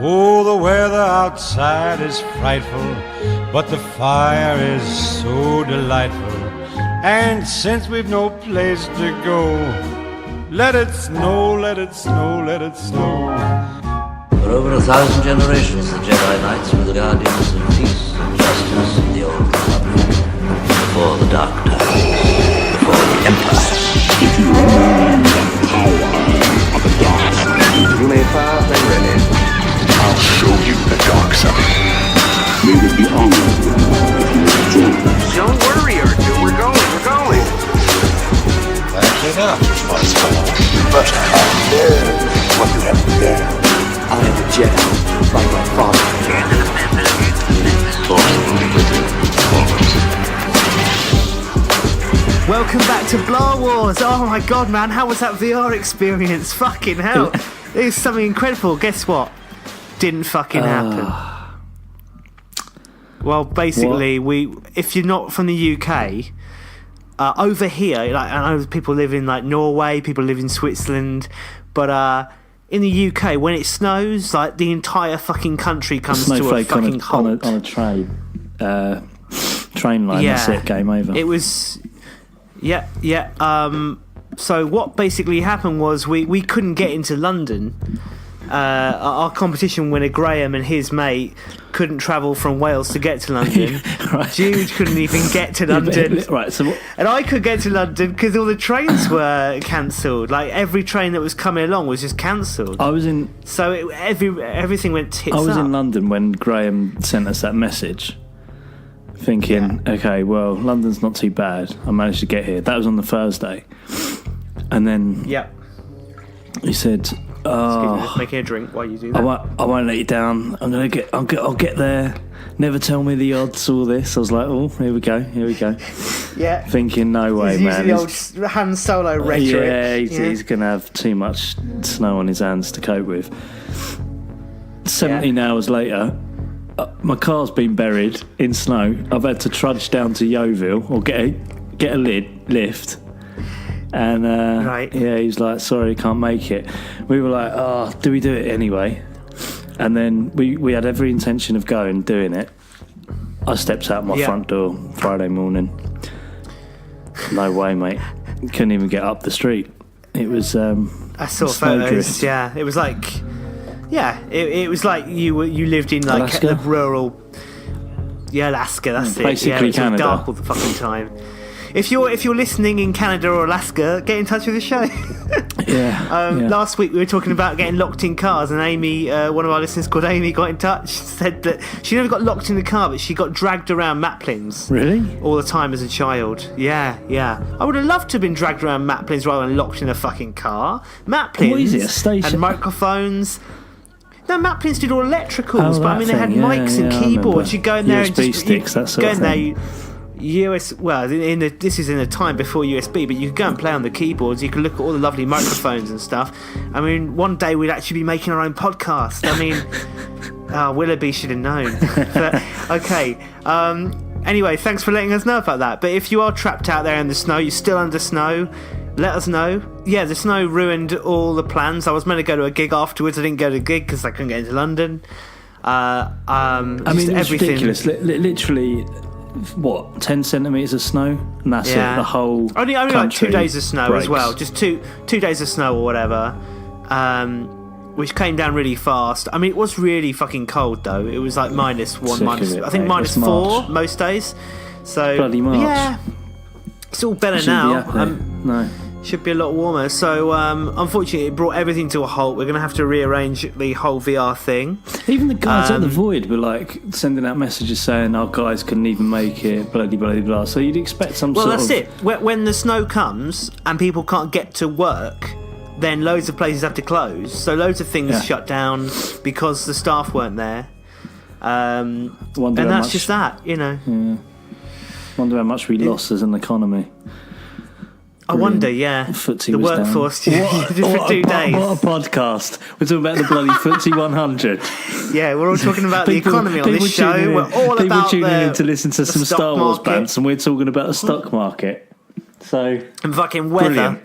Oh, the weather outside is frightful, but the fire is so delightful. And since we've no place to go, let it snow, let it snow, let it snow. For over 1,000 generations, the Jedi Knights were the guardians of peace and justice in the Old Republic. Before the Dark Time, before the Empire. If you remain the power of the dark side, you may fire when ready. I'll show you the dark side. May it be honored if you join us. Don't worry, R2, we're going. That's enough, my son. You must outlive what you have learned. I am a Jedi, like my father. Welcome back to Blah Wars. Oh my god, man, how was that VR experience? Fucking hell. It was something incredible. Guess what? Didn't fucking happen. Well, basically, if you're not from the UK, over here, like I know people live in like Norway, people live in Switzerland, but in the UK, when it snows, like the entire fucking country comes to a fucking halt. on a train line. That's it. Game over. It was. Yeah. So what basically happened was we couldn't get into London. Our competition winner Graham and his mate couldn't travel from Wales to get to London. Right. Jude couldn't even get to London. Right. So and I could get to London because all the trains were cancelled. Like every train that was coming along was just cancelled. I was in. So everything went tits up. I was in London when Graham sent us that message. Thinking, okay, well, London's not too bad. I managed to get here. That was on the Thursday, and then he said, "Oh, making a drink while you do that. I won't let you down. I'll get there. Never tell me the odds. All this." I was like, "Oh, here we go." Yeah. Thinking, no way, man. The old Han Solo rhetoric. Yeah, he's gonna have too much snow on his hands to cope with. 17 hours later. My car's been buried in snow. I've had to trudge down to Yeovil or get a lift. And he was like, sorry, can't make it. We were like, do we do it anyway? And then we had every intention of doing it. I stepped out my front door Friday morning. No way, mate. Couldn't even get up the street. It was I saw photos. Drift. Yeah, it was like. Yeah, it was like you lived in like Alaska? the rural, Alaska. That's it. Basically, Canada. Dark all the fucking time. If you're listening in Canada or Alaska, get in touch with the show. Last week we were talking about getting locked in cars, and Amy, one of our listeners called Amy, got in touch. Said that she never got locked in the car, but she got dragged around Maplins. Really? All the time as a child. Yeah. I would have loved to have been dragged around Maplins rather than locked in a fucking car. Maplins. What is it? A station? And microphones. No, Maplins did all electricals, but I mean they had mics and keyboards. You go in there USB and just sticks, that sort of thing. This is in a time before USB, but you could go and play on the keyboards. You could look at all the lovely microphones and stuff. I mean, one day we'd actually be making our own podcast. I mean, Willoughby should have known. But, okay. Anyway, thanks for letting us know about that. But if you are trapped out there in the snow, you're still under snow, let us know. Yeah, the snow ruined all the plans. I was meant to go to a gig afterwards. I didn't go to a gig because I couldn't get into London. I mean, it's ridiculous. Literally, what, 10 centimetres of snow? And that's it, the whole Only like 2 days of snow breaks. as well. Just two days of snow or whatever. Which came down really fast. I mean, it was really fucking cold though. It was like -1, I think -4 most days. So bloody March. Yeah, it's all better now. No. Should be a lot warmer. So unfortunately, it brought everything to a halt. We're going to have to rearrange the whole VR thing. Even the guys at the Void were like sending out messages saying our guys couldn't even make it, blah blah blah blah. So you'd expect some sort of. Well, that's it. When the snow comes and people can't get to work, then loads of places have to close. So loads of things shut down because the staff weren't there. And that's just that, you know. Yeah. Wonder how much we lost as an economy. I wonder, Footsie the was workforce down. for 2 days. What a podcast. We're talking about the bloody Footsie 100. Yeah, we're all talking about the economy on this show. We're all people about tuning in to listen to some Star Wars bands, and we're talking about the stock market. So and fucking weather. Brilliant.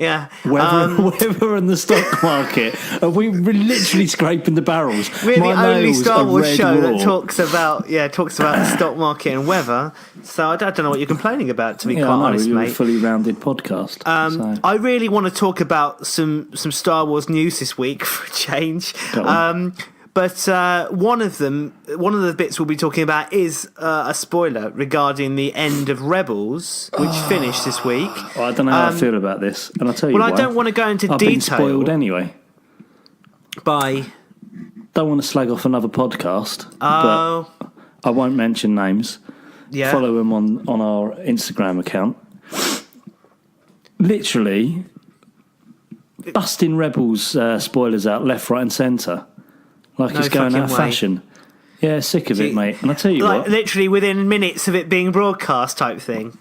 Yeah. Weather and the stock market. We're literally scraping the barrels. We're My the only nails Star are Wars red show raw. that talks about the stock market and weather. So I don't know what you're complaining about, to be quite honest, you're mate. a fully rounded podcast. So. I really want to talk about some Star Wars news this week for a change. Go on. But one of the bits we'll be talking about is a spoiler regarding the end of Rebels, which finished this week. Well, I don't know how I feel about this, and I'll tell you Well, why. I don't want to go into I've detail. been spoiled anyway. By Don't want to slag off another podcast, oh but I won't mention names. yeah, Follow them on our Instagram account. Literally busting Rebels spoilers out left, right, and centre. Like No it's going out of fucking way. fashion. Yeah, sick of it, mate. And I tell you like what, literally within minutes of it being broadcast, type thing.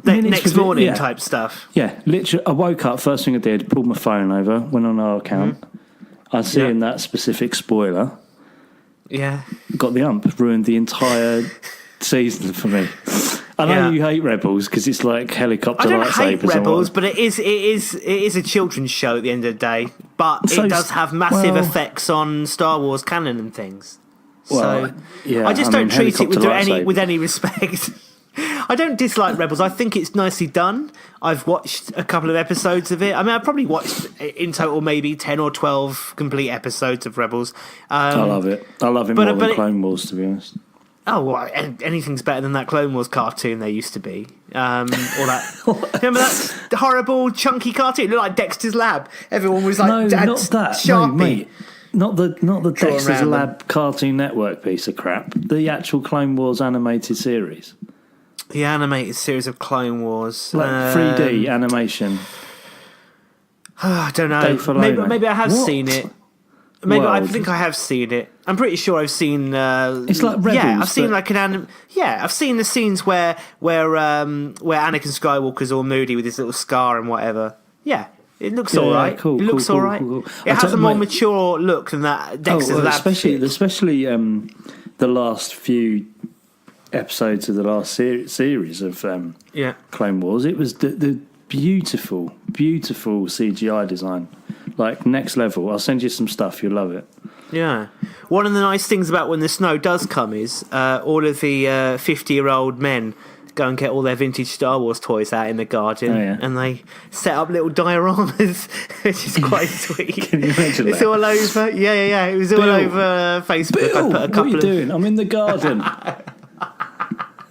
Minutes Next within- morning, yeah. type stuff. yeah, literally, I woke up. First thing I did, pulled my phone over, went on our account. I see in that specific spoiler. Yeah. Got the ump, ruined the entire season for me. I know Yeah. you hate Rebels because it's like helicopter I don't lightsabers. hate and Rebels, what- but it is a children's show at the end of the day. But So it does have massive well- effects on Star Wars canon and things. Well, So yeah, I just I don't mean, treat it helicopter with lightsabers. any respect. I don't dislike Rebels. I think it's nicely done. I've watched a couple of episodes of it. I mean, I've probably watched in total maybe 10 or 12 complete episodes of Rebels. I love it. I love it but- more but than it- Clone Wars, to be honest. Oh, well, anything's better than that Clone Wars cartoon there used to be. Or that. Remember that horrible, chunky cartoon? It looked like Dexter's Lab. Everyone was like, No, Dad's not that. Sharpie. No, mate. Not the Dexter's around them. Lab Cartoon Network piece of crap. The actual Clone Wars animated series. The animated series of Clone Wars. Like 3D animation. I don't know. Dave Filoni. Maybe I have What seen it. Maybe I world? think I have seen it. I'm pretty sure I've seen. It's like Rebels, Yeah, I've seen but- like an Yeah, I've seen the scenes where Anakin Skywalker's all moody with his little scar and whatever. Yeah, it looks Yeah, all right. cool, it looks cool, all cool, right. cool, cool. It I has tell a you, more mate- mature look than that Dexter's Lab. especially shit. the last few episodes of the last series of Yeah. Clone Wars. It was the beautiful CGI design, like next level. I'll send you some stuff. You'll love it. Yeah. One of the nice things about when the snow does come is all of the 50-year-old men go and get all their vintage Star Wars toys out in the garden, Oh, yeah. and they set up little dioramas, which is quite sweet. Can you imagine It's that? all over. Yeah. It was all Bill. over Facebook. Bill, I put a what are couple you of doing? I'm in the garden.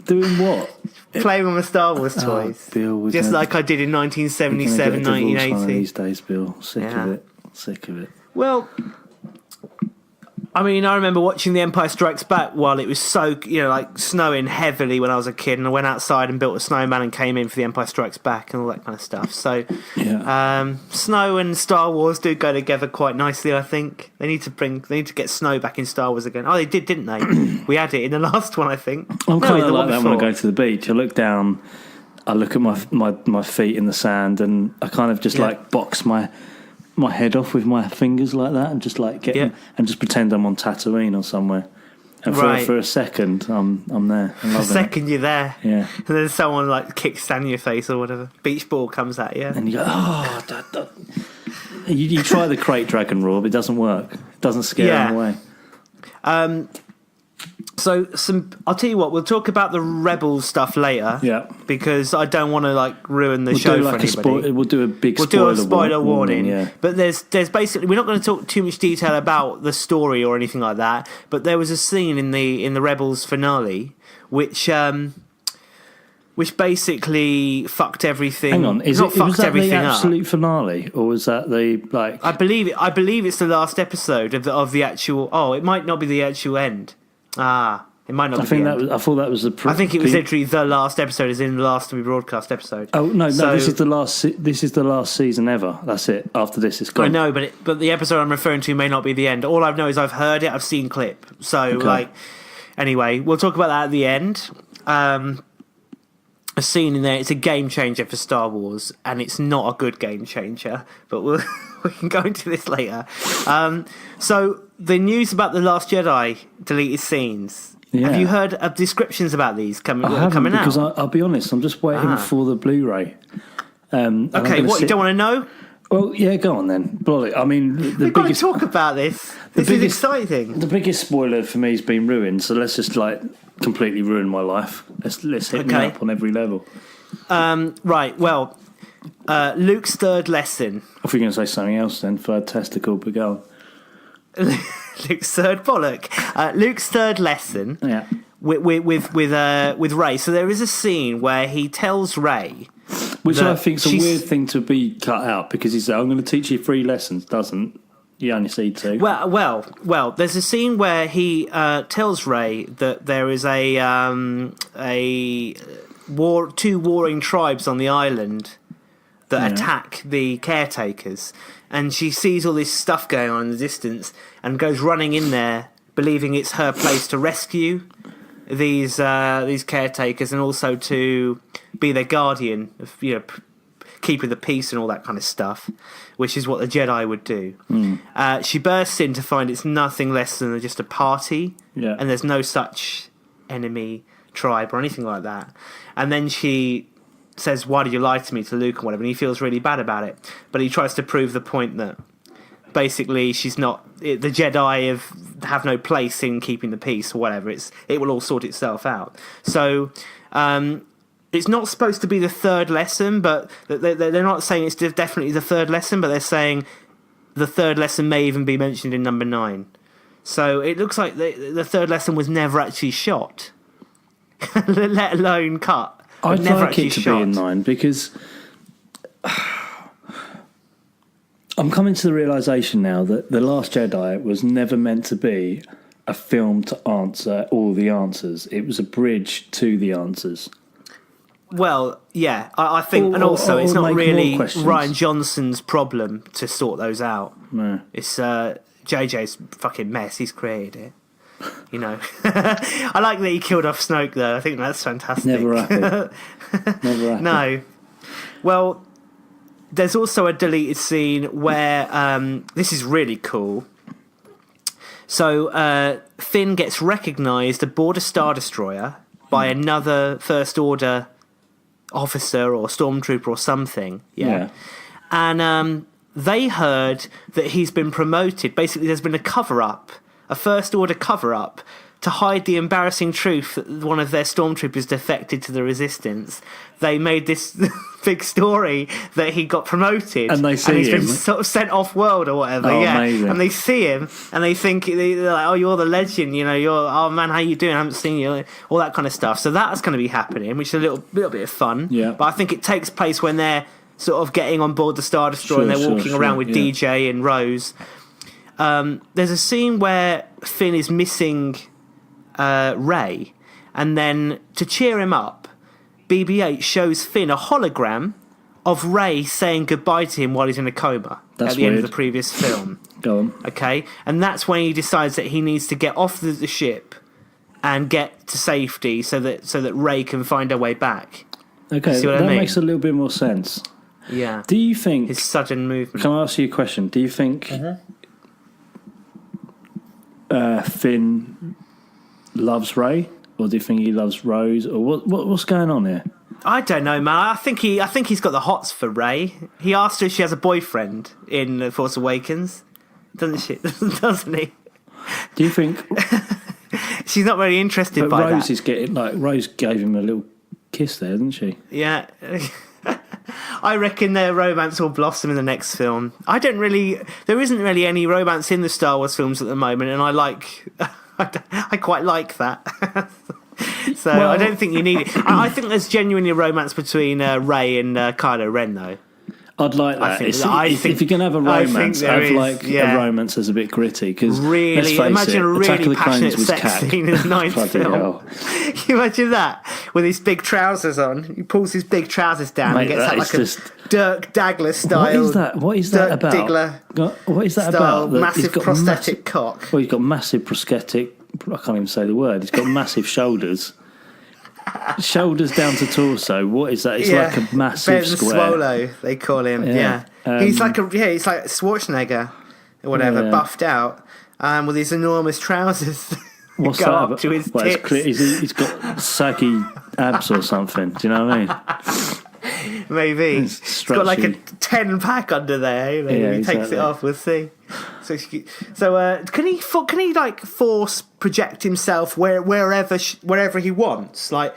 Doing what? playing with my Star Wars toys, Bill, we're just gonna- like I did in We're 1977, gonna get a divorce one of 1980. these days, Bill. Sick Yeah. of it. Sick of it. Well, I mean, I remember watching The Empire Strikes Back while it was so, like snowing heavily when I was a kid, and I went outside and built a snowman and came in for The Empire Strikes Back and all that kind of stuff. So, Yeah. snow and Star Wars do go together quite nicely. I think they need to get snow back in Star Wars again. Oh, they did, didn't they? We had it in the last one, I think. I'm kind the of one like that when I before. go to the beach. I look down, I look at my feet in the sand, and I kind of just Yeah. like box my head off with my fingers like that, and just like get Yeah. and just pretend I'm on Tatooine or somewhere. And Right. for a second, I'm there. I'm A loving second you're there, Yeah. and then someone like kicks sand in your face or whatever. Beach ball comes at you. it. And you go, oh, you try the crate dragon roar, but it doesn't work. It doesn't scare Yeah. them away. So I'll tell you what, we'll talk about the Rebels stuff later. Yeah. Because I don't want to ruin the We'll show do for like anybody. we'll do a big We'll spoiler, do a spoiler warning. Yeah. But there's basically, we're not going to talk too much detail about the story or anything like that. But there was a scene in the Rebels finale which basically fucked everything. Hang on, was was that the everything up. absolute finale, or was that the like? I believe it's the last episode of the actual. Oh, it might not be the actual end. It might not. I be think the that end. was. I thought that was the. I think it was literally the last episode, as in the last to be broadcast episode. Oh no! So- This is the last. This is the last season ever. That's it. After this, it's gone. I know, but the episode I'm referring to may not be the end. All I know is I've heard it, I've seen clip. So anyway, we'll talk about that at the end. A scene in there. It's a game changer for Star Wars, and it's not a good game changer. But we can go into this later. So the news about the Last Jedi deleted scenes. Yeah. Have you heard of descriptions about these I coming haven't, out? because I'll be honest. I'm just waiting for the Blu-ray. Okay, what, you don't want to know? Well, yeah, go on then. Bloody, I mean, We've got to talk about this. This is exciting. The biggest spoiler for me has been ruined, so let's just completely ruin my life. Let's hit me up on every level. Right, well, Luke's third lesson. If you're going to say something else then, third testicle, but go on. Luke's third bollock. Luke's third lesson. Yeah. With Rey. So there is a scene where he tells Rey, which I think is a weird thing to be cut out, because he said, "I'm going to teach you 3 lessons." Doesn't. You only see 2. Well. There's a scene where he tells Rey that there is two warring tribes on the island that attack the caretakers, and she sees all this stuff going on in the distance and goes running in there, believing it's her place to rescue these caretakers and also to be their guardian, of, keeping the peace and all that kind of stuff, which is what the Jedi would do. She bursts in to find it's nothing less than just a party, and there's no such enemy tribe or anything like that. And then she says, "Why did you lie to me," to Luke and whatever, and he feels really bad about it. But he tries to prove the point that basically she's not, the Jedi have no place in keeping the peace or whatever. It will all sort itself out. So it's not supposed to be the third lesson, but they're not saying it's definitely the third lesson, but they're saying the third lesson may even be mentioned in number 9. So it looks like the third lesson was never actually shot, let alone cut. I'd like it to be in 9, because I'm coming to the realisation now that The Last Jedi was never meant to be a film to answer all the answers. It was a bridge to the answers. Well, yeah, I think, and also it's not really Rian Johnson's problem to sort those out. No. It's JJ's fucking mess. He's created it. I like that he killed off Snoke, though. I think that's fantastic. Never happy. Never happy. No. Well, there's also a deleted scene where this is really cool. So Finn gets recognised aboard a Star Destroyer by another First Order officer or stormtrooper or something. Yeah. And they heard that he's been promoted. Basically, there's been a cover-up, a First Order cover-up, to hide the embarrassing truth that one of their stormtroopers defected to the Resistance. They made this big story that he got promoted, and he's been sort of sent off world or whatever. Amazing. And they see him, and they think they're like, "Oh, you're the legend. Oh man, how you doing? I haven't seen you." All that kind of stuff. So that's going to be happening, which is a little bit of fun. Yeah. But I think it takes place when they're sort of getting on board the Star Destroyer and they're walking around with DJ and Rose. There's a scene where Finn is missing Rey, and then to cheer him up, BB-8 shows Finn a hologram of Rey saying goodbye to him while he's in a coma at the end of the previous film. Go on. Okay, and that's when he decides that he needs to get off the ship and get to safety so that Rey can find her way back. Okay, see what I mean? Makes a little bit more sense. Yeah. Do you think his sudden movement? Can I ask you a question? Do you think Finn loves Rey, or do you think he loves Rose, or what's going on here? I don't know, man. I think he's got the hots for Rey. He asked her if she has a boyfriend in Force Awakens, doesn't he? Do you think she's not very interested by Rose that? is getting Rose gave him a little kiss there, didn't she? Yeah. I reckon their romance will blossom in the next film. There isn't really any romance in the Star Wars films at the moment, and I quite like that. So I don't think you need it. I think there's genuinely a romance between Rey and Kylo Ren, though. I'd like that. If you can have a romance, a romance that's a bit gritty. Because really, imagine a really passionate sex scene in the 9th film. Can you imagine that with his big trousers on? He pulls his big trousers down and gets that like a Dirk Daggler style. What is that about? Diggler. What is that style, about? Massive prosthetic cock. Well, he's got massive prosthetic. I can't even say the word. He's got massive shoulders. Shoulders down to torso. What is that? It's like a massive Ben square. Swallow, they call him. Yeah. He's like Schwarzenegger or whatever, buffed out, with his enormous trousers. What's go that up about? to his tits. He's got saggy abs or something. Do you know what I mean? Maybe. It's got like a 10-pack under there. Maybe Yeah, he takes exactly. it off. We'll see. So can he like force project himself wherever he wants? Like,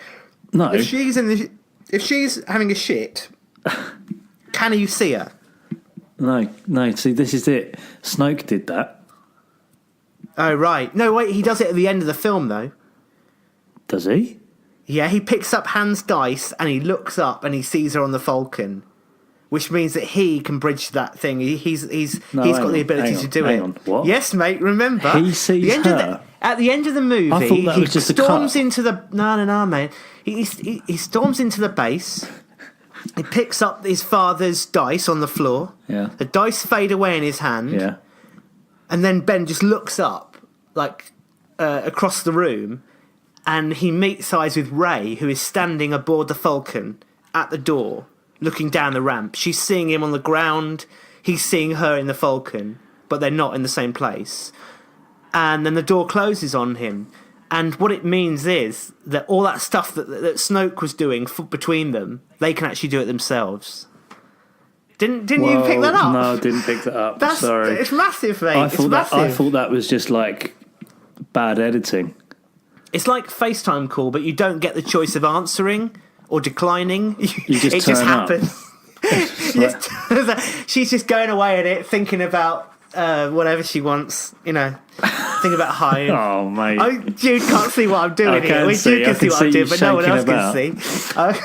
No. if she's having a shit, can you see her? No. See, this is it. Snoke did that. Oh right. No, wait. He does it at the end of the film, though. Does he? Yeah, he picks up Han's dice and he looks up and he sees her on the Falcon, which means that he can bridge that thing. He's got the ability to do it. Hang on, what? Yes, mate. Remember, He sees her? At the end of the movie, I thought that he was just a storms cut. into the no, mate. He storms into the base. He picks up his father's dice on the floor. Yeah. The dice fade away in his hand. Yeah. And then Ben just looks up, like across the room, and he meets eyes with Rey, who is standing aboard the Falcon at the door, looking down the ramp. She's seeing him on the ground. He's seeing her in the Falcon, but they're not in the same place. And then the door closes on him. And what it means is that all that stuff that Snoke was doing between them, they can actually do it themselves. Didn't you pick that up? No, I didn't pick that up. Sorry. It's massive, mate. I thought that was just like bad editing. It's like FaceTime call, but you don't get the choice of answering or declining. You just it just turn up. happens. She's just going away at it, thinking about whatever she wants, thinking about home. Oh, mate. Jude can't see what I'm doing here. Jude can see what I'm doing, but no one else can see.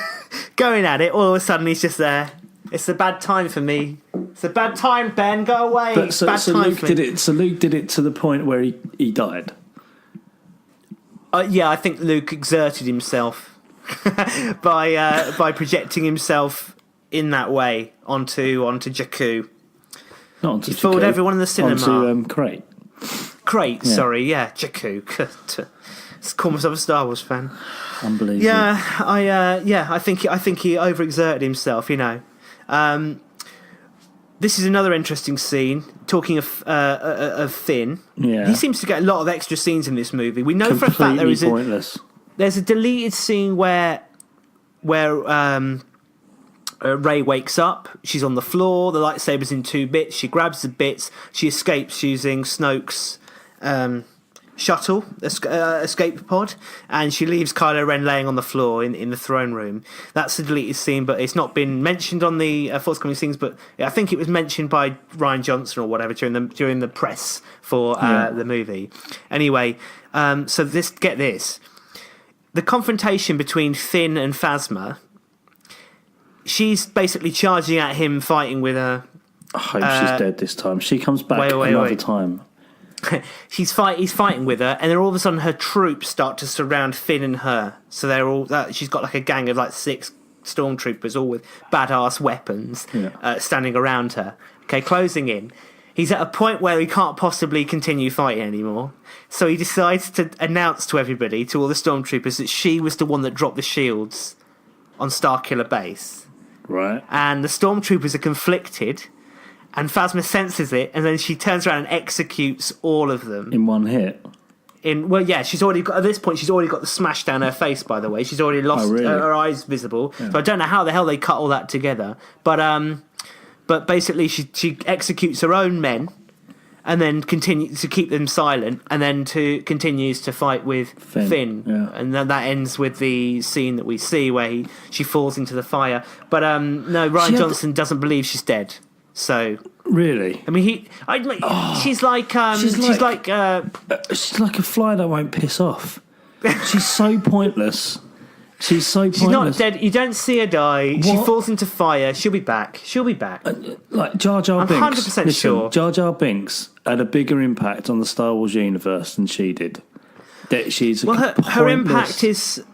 Going at it, all of a sudden he's just there. It's a bad time for me. It's a bad time, Ben. Go away. But It's a bad time Luke for me. did it. So Luke did it to the point where he died. Yeah, I think Luke exerted himself by projecting himself in that way onto Jakku. Not onto He fooled Jakku, everyone in the cinema. Onto Crate. Crate, Yeah. sorry, yeah, Jakku. Let's call myself a Star Wars fan. Unbelievable. Yeah, I think he overexerted himself. This is another interesting scene. Talking of Finn, Yeah. he seems to get a lot of extra scenes in this movie. We know for a fact Completely pointless. there's a deleted scene where Rey wakes up. She's on the floor. The lightsaber's in 2 bits. She grabs the bits. She escapes using Snoke's shuttle escape pod, and she leaves Kylo Ren laying on the floor in the throne room. That's a deleted scene, but it's not been mentioned on the forthcoming scenes. But I think it was mentioned by Ryan Johnson or whatever during the press for the movie. Anyway, so get this. The confrontation between Finn and Phasma, she's basically charging at him, fighting with her. I hope she's dead this time. She comes back another time. He's fighting with her, and then all of a sudden her troops start to surround Finn and her. So they're all she's got like a gang of like 6 stormtroopers, all with badass weapons, standing around her. Okay, closing in. He's at a point where he can't possibly continue fighting anymore, so he decides to announce to everybody, to all the stormtroopers, that she was the one that dropped the shields on Starkiller Base. Right. And the stormtroopers are conflicted. And Phasma senses it, and then she turns around and executes all of them. In one hit. She's already got, at this point, she's already got the smash down her face, by the way. She's already lost her eyes visible. Yeah. So I don't know how the hell they cut all that together. But basically, she executes her own men, and then continues to keep them silent, and then continues to fight with Finn. Yeah. And then that ends with the scene that we see where she falls into the fire. But no, Ryan Johnson doesn't believe she's dead. So really, I mean, she's like she's like a fly that won't piss off. She's so pointless. She's not dead. You don't see her die. What? She falls into fire. She'll be back. Like Jar Jar Binks. I'm 100% sure. Jar Jar Binks had a bigger impact on the Star Wars universe than she did. That she's her impact is.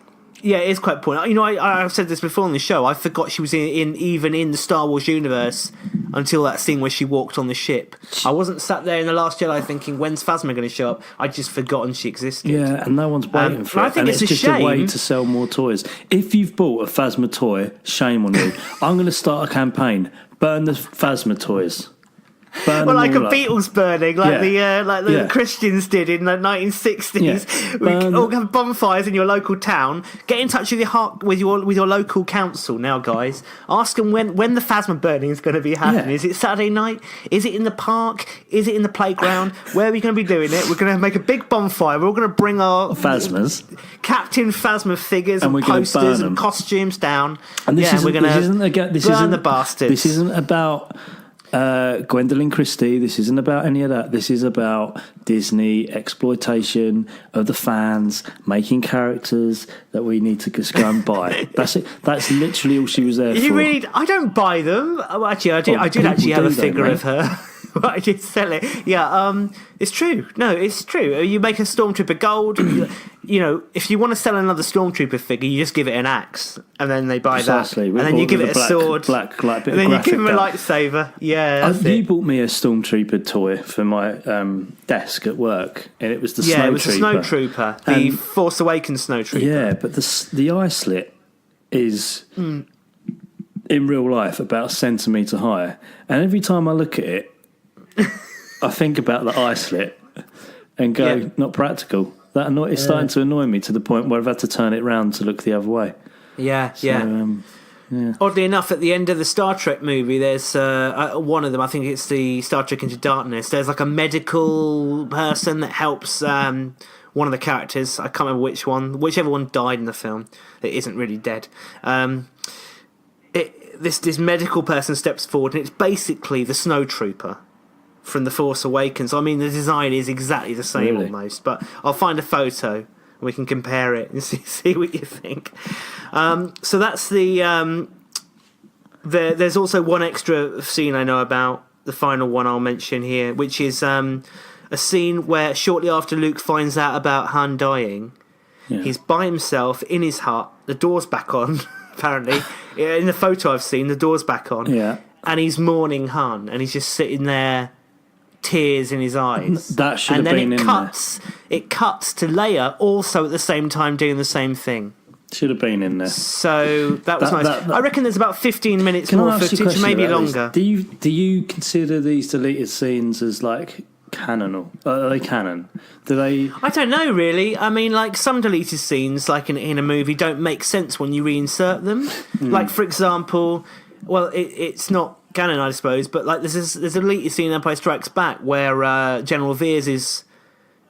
Yeah, it is quite pointless. I've said this before on the show. I forgot she was even in the Star Wars universe until that scene where she walked on the ship. I wasn't sat there in The Last Jedi thinking, when's Phasma going to show up? I'd just forgotten she existed. Yeah, and no one's waiting for it. I think it's just shame. A way to sell more toys. If you've bought a Phasma toy, shame on you. I'm going to start a campaign. Burn the Phasma toys. burn Well, them like a all up. Beatles burning, like the Yeah. Christians did in the 1960s. Yeah. We Burn- all have bonfires in your local town. Get in touch with your local council now, guys. Ask them when the Phasma burning is going to be happening. Yeah. Is it Saturday night? Is it in the park? Is it in the playground? Where are we going to be doing it? We're going to make a big bonfire. We're all going to bring our Phasmas. Captain Phasma figures and we're gonna burn posters them. and costumes down. And this isn't, we're going this to isn't again. This burn isn't the bastards. This isn't about Gwendolyn Christie. This isn't about any of that. This is about Disney exploitation of the fans, making characters that we need to just go and buy. That's it. That's literally all she was there for. You really? I don't buy them. Oh, actually, I did. Well, I did actually people have a do, figure though, of her. I did sell it. Yeah. It's true. No, it's true. You make a Stormtrooper gold. You know, if you want to sell another Stormtrooper figure, you just give it an axe, and then they buy Precisely. that, and then you give it a sword, black, like, bit and of then you give them a graphic lightsaber. Yeah. That's you it. bought me a Stormtrooper toy for my desk at work, and it was the Yeah, Snow it was a Trooper. Snow Trooper, the And- Force Awakens Snow Trooper. Yeah, but the eye slit is in real life about a centimetre high, and every time I look at it, I think about the eye slit and go, Yeah. not practical. It's starting to annoy me to the point where I've had to turn it round to look the other way. Yeah. So, Yeah. Oddly enough, at the end of the Star Trek movie, there's one of them. I think it's the Star Trek Into Darkness. There's like a medical person that helps one of the characters. I can't remember which one. Whichever one died in the film that isn't really dead. This medical person steps forward, and it's basically the Snow Trooper from The Force Awakens. I mean, the design is exactly the same Really? almost, but I'll find a photo and we can compare it and see what you think. So that's there's also one extra scene I know about, the final one I'll mention here, which is a scene where shortly after Luke finds out about Han dying, he's by himself in his hut, the door's back on, apparently. In the photo I've seen, the door's back on. Yeah. And he's mourning Han, and he's just sitting there, tears in his eyes. That should and have then been it in cuts. It cuts to Leia, also at the same time doing the same thing. Should have been in there. So that was That- nice. that- I reckon there's about 15 minutes Can more I ask you a footage, question maybe about this? longer. Do you consider these deleted scenes as like canon? Are they canon? Do they? I don't know, really. I mean, like, some deleted scenes, like in a movie, don't make sense when you reinsert them. Like, for example, well, it's not canon, I suppose, but like there's a deleted scene in Empire Strikes Back where General Veers'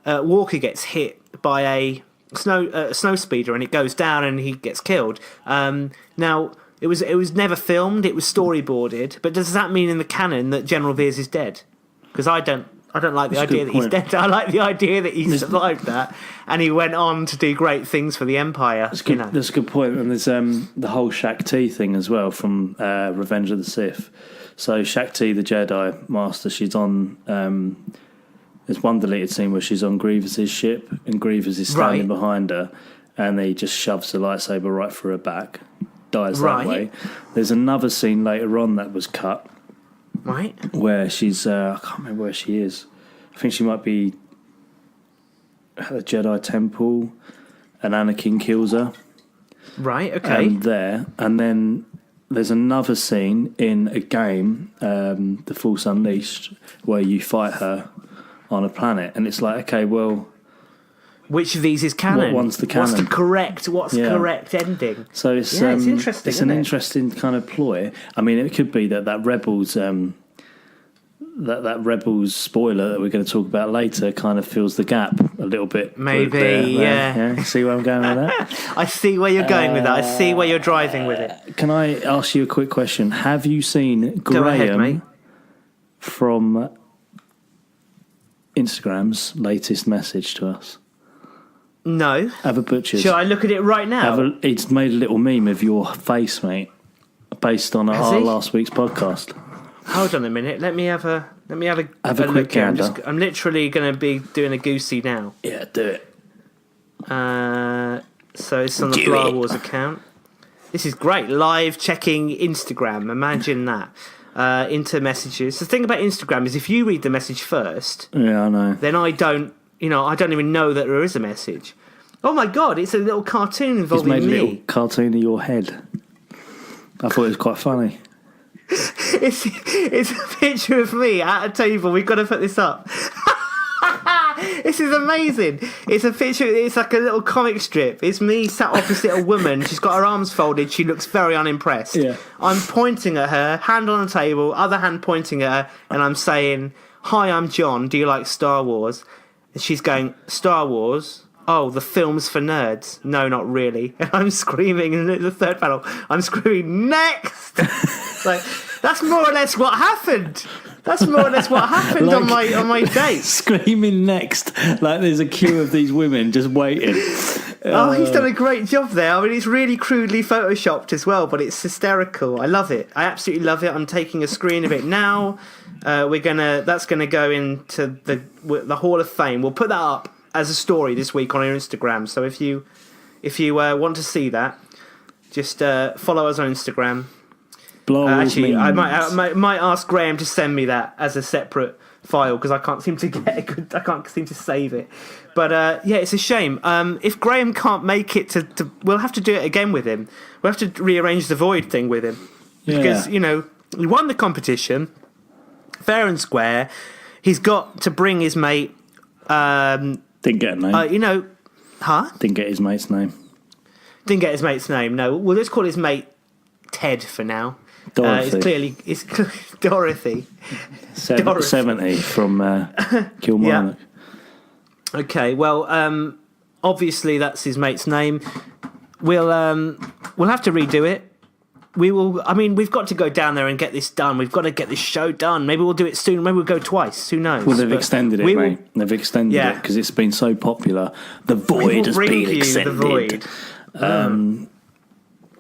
Walker gets hit by a snow speeder, and it goes down and he gets killed. Now, it was never filmed; it was storyboarded. But does that mean in the canon that General Veers is dead? Because I don't like the That's a idea good that he's point. dead. I like the idea that he survived that, and he went on to do great things for the Empire. That's a good point. And there's the whole Shakti thing as well from Revenge of the Sith. So Shakti, the Jedi Master, she's on. There's one deleted scene where she's on Grievous's ship, and Grievous is standing Right. behind her, and he just shoves the lightsaber right through her back, dies Right. that way. There's another scene later on that was cut Right? where she's I can't remember where she is. I think she might be at the Jedi Temple, and Anakin kills her. Right, okay. And then there's another scene in a game, The Force Unleashed, where you fight her on a planet, and it's like, okay, well, Which of these is canon? What one's the What's the canon? correct ending? so it's it's interesting, It's isn't an it? interesting kind of ploy. I mean, it could be that Rebels. That Rebels spoiler that we're going to talk about later kind of fills the gap a little bit. Maybe, yeah. See where I'm going with that? I see where you're going with that. I see where you're driving with it. Can I ask you a quick question? Have you seen Go ahead, Graham mate. from Instagram's latest message to us? No. Have a butcher's. Shall I look at it right now? It's made a little meme of your face, mate, based on Has our he? last week's podcast. Hold on a minute. Let me have a Have a quick look here. gander. I'm literally going to be doing a goosey now. Yeah, do it. So it's on the Blah Wars account. This is great. Live checking Instagram. Imagine that. Into messages. The thing about Instagram is if you read the message first, Yeah, I know. then I don't even know that there is a message. Oh my God, it's a little cartoon He's involving made a me. little cartoon of your head. I thought it was quite funny. It's a picture of me at a table. We've got to put this up. This is amazing. It's a picture. It's like a little comic strip. It's me sat opposite a woman. She's got her arms folded. She looks very unimpressed. Yeah. I'm pointing at her, hand on the table, other hand pointing at her, and I'm saying, "Hi, I'm John. Do you like Star Wars?" And she's going, "Star Wars? Oh, the film's for nerds. No, not really." And I'm screaming in the third panel. I'm screaming, "Next!" Like, that's more or less what happened. That's more or less what happened Like, on my date. Screaming next, like there's a queue of these women just waiting. Oh, he's done a great job there. I mean, it's really crudely photoshopped as well, but it's hysterical. I love it. I absolutely love it. I'm taking a screen of it now. That's gonna go into the Hall of Fame. We'll put that up as a story this week on our Instagram. So if you want to see that, just follow us on Instagram. Actually, I might ask Graham to send me that as a separate file because I can't seem to I can't seem to save it. But yeah, it's a shame. If Graham can't make it to, we'll have to do it again with him. We'll have to rearrange the Void thing with him because he won the competition fair and square. He's got to bring his mate. Didn't get a name. Didn't get his mate's name. Didn't get his mate's name. No, we'll just call his mate Ted for now. Dorothy. It's Dorothy. 70 from Kilmarnock. Yeah. Okay, well, obviously that's his mate's name. We'll have to redo it. We will. I mean, we've got to go down there and get this done. We've got to get this show done. Maybe we'll do it soon. Maybe we'll go twice. Who knows? Well, they've extended it, mate. They've extended it because it's been so popular. The Void has been extended. The Void.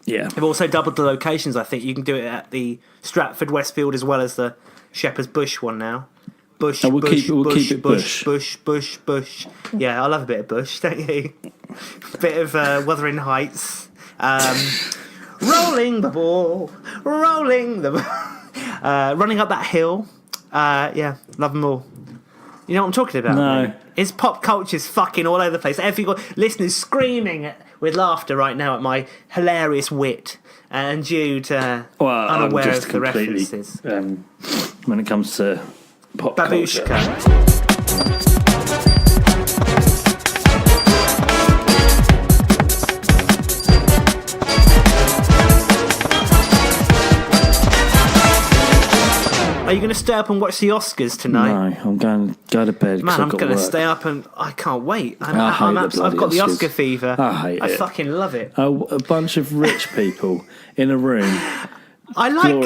Yeah. They've also doubled the locations. I think you can do it at the Stratford Westfield as well as the Shepherd's Bush one now. We'll keep it Bush. Yeah, I love a bit of Bush, don't you? Bit of Wuthering Heights. Rolling the ball, running up that hill. Yeah, love them all. You know what I'm talking about? No. Mate? It's pop culture's fucking all over the place. Listeners screaming with laughter right now at my hilarious wit, and Jude unaware I'm just of the references. When it comes to pop Babushka. culture. Are you going to stay up and watch the Oscars tonight? No, I'm going to go to bed. Man, I'm going to stay up and I can't wait. I've got the Oscars. Oscar fever. I hate it. Fucking love it. A bunch of rich people in a room. I like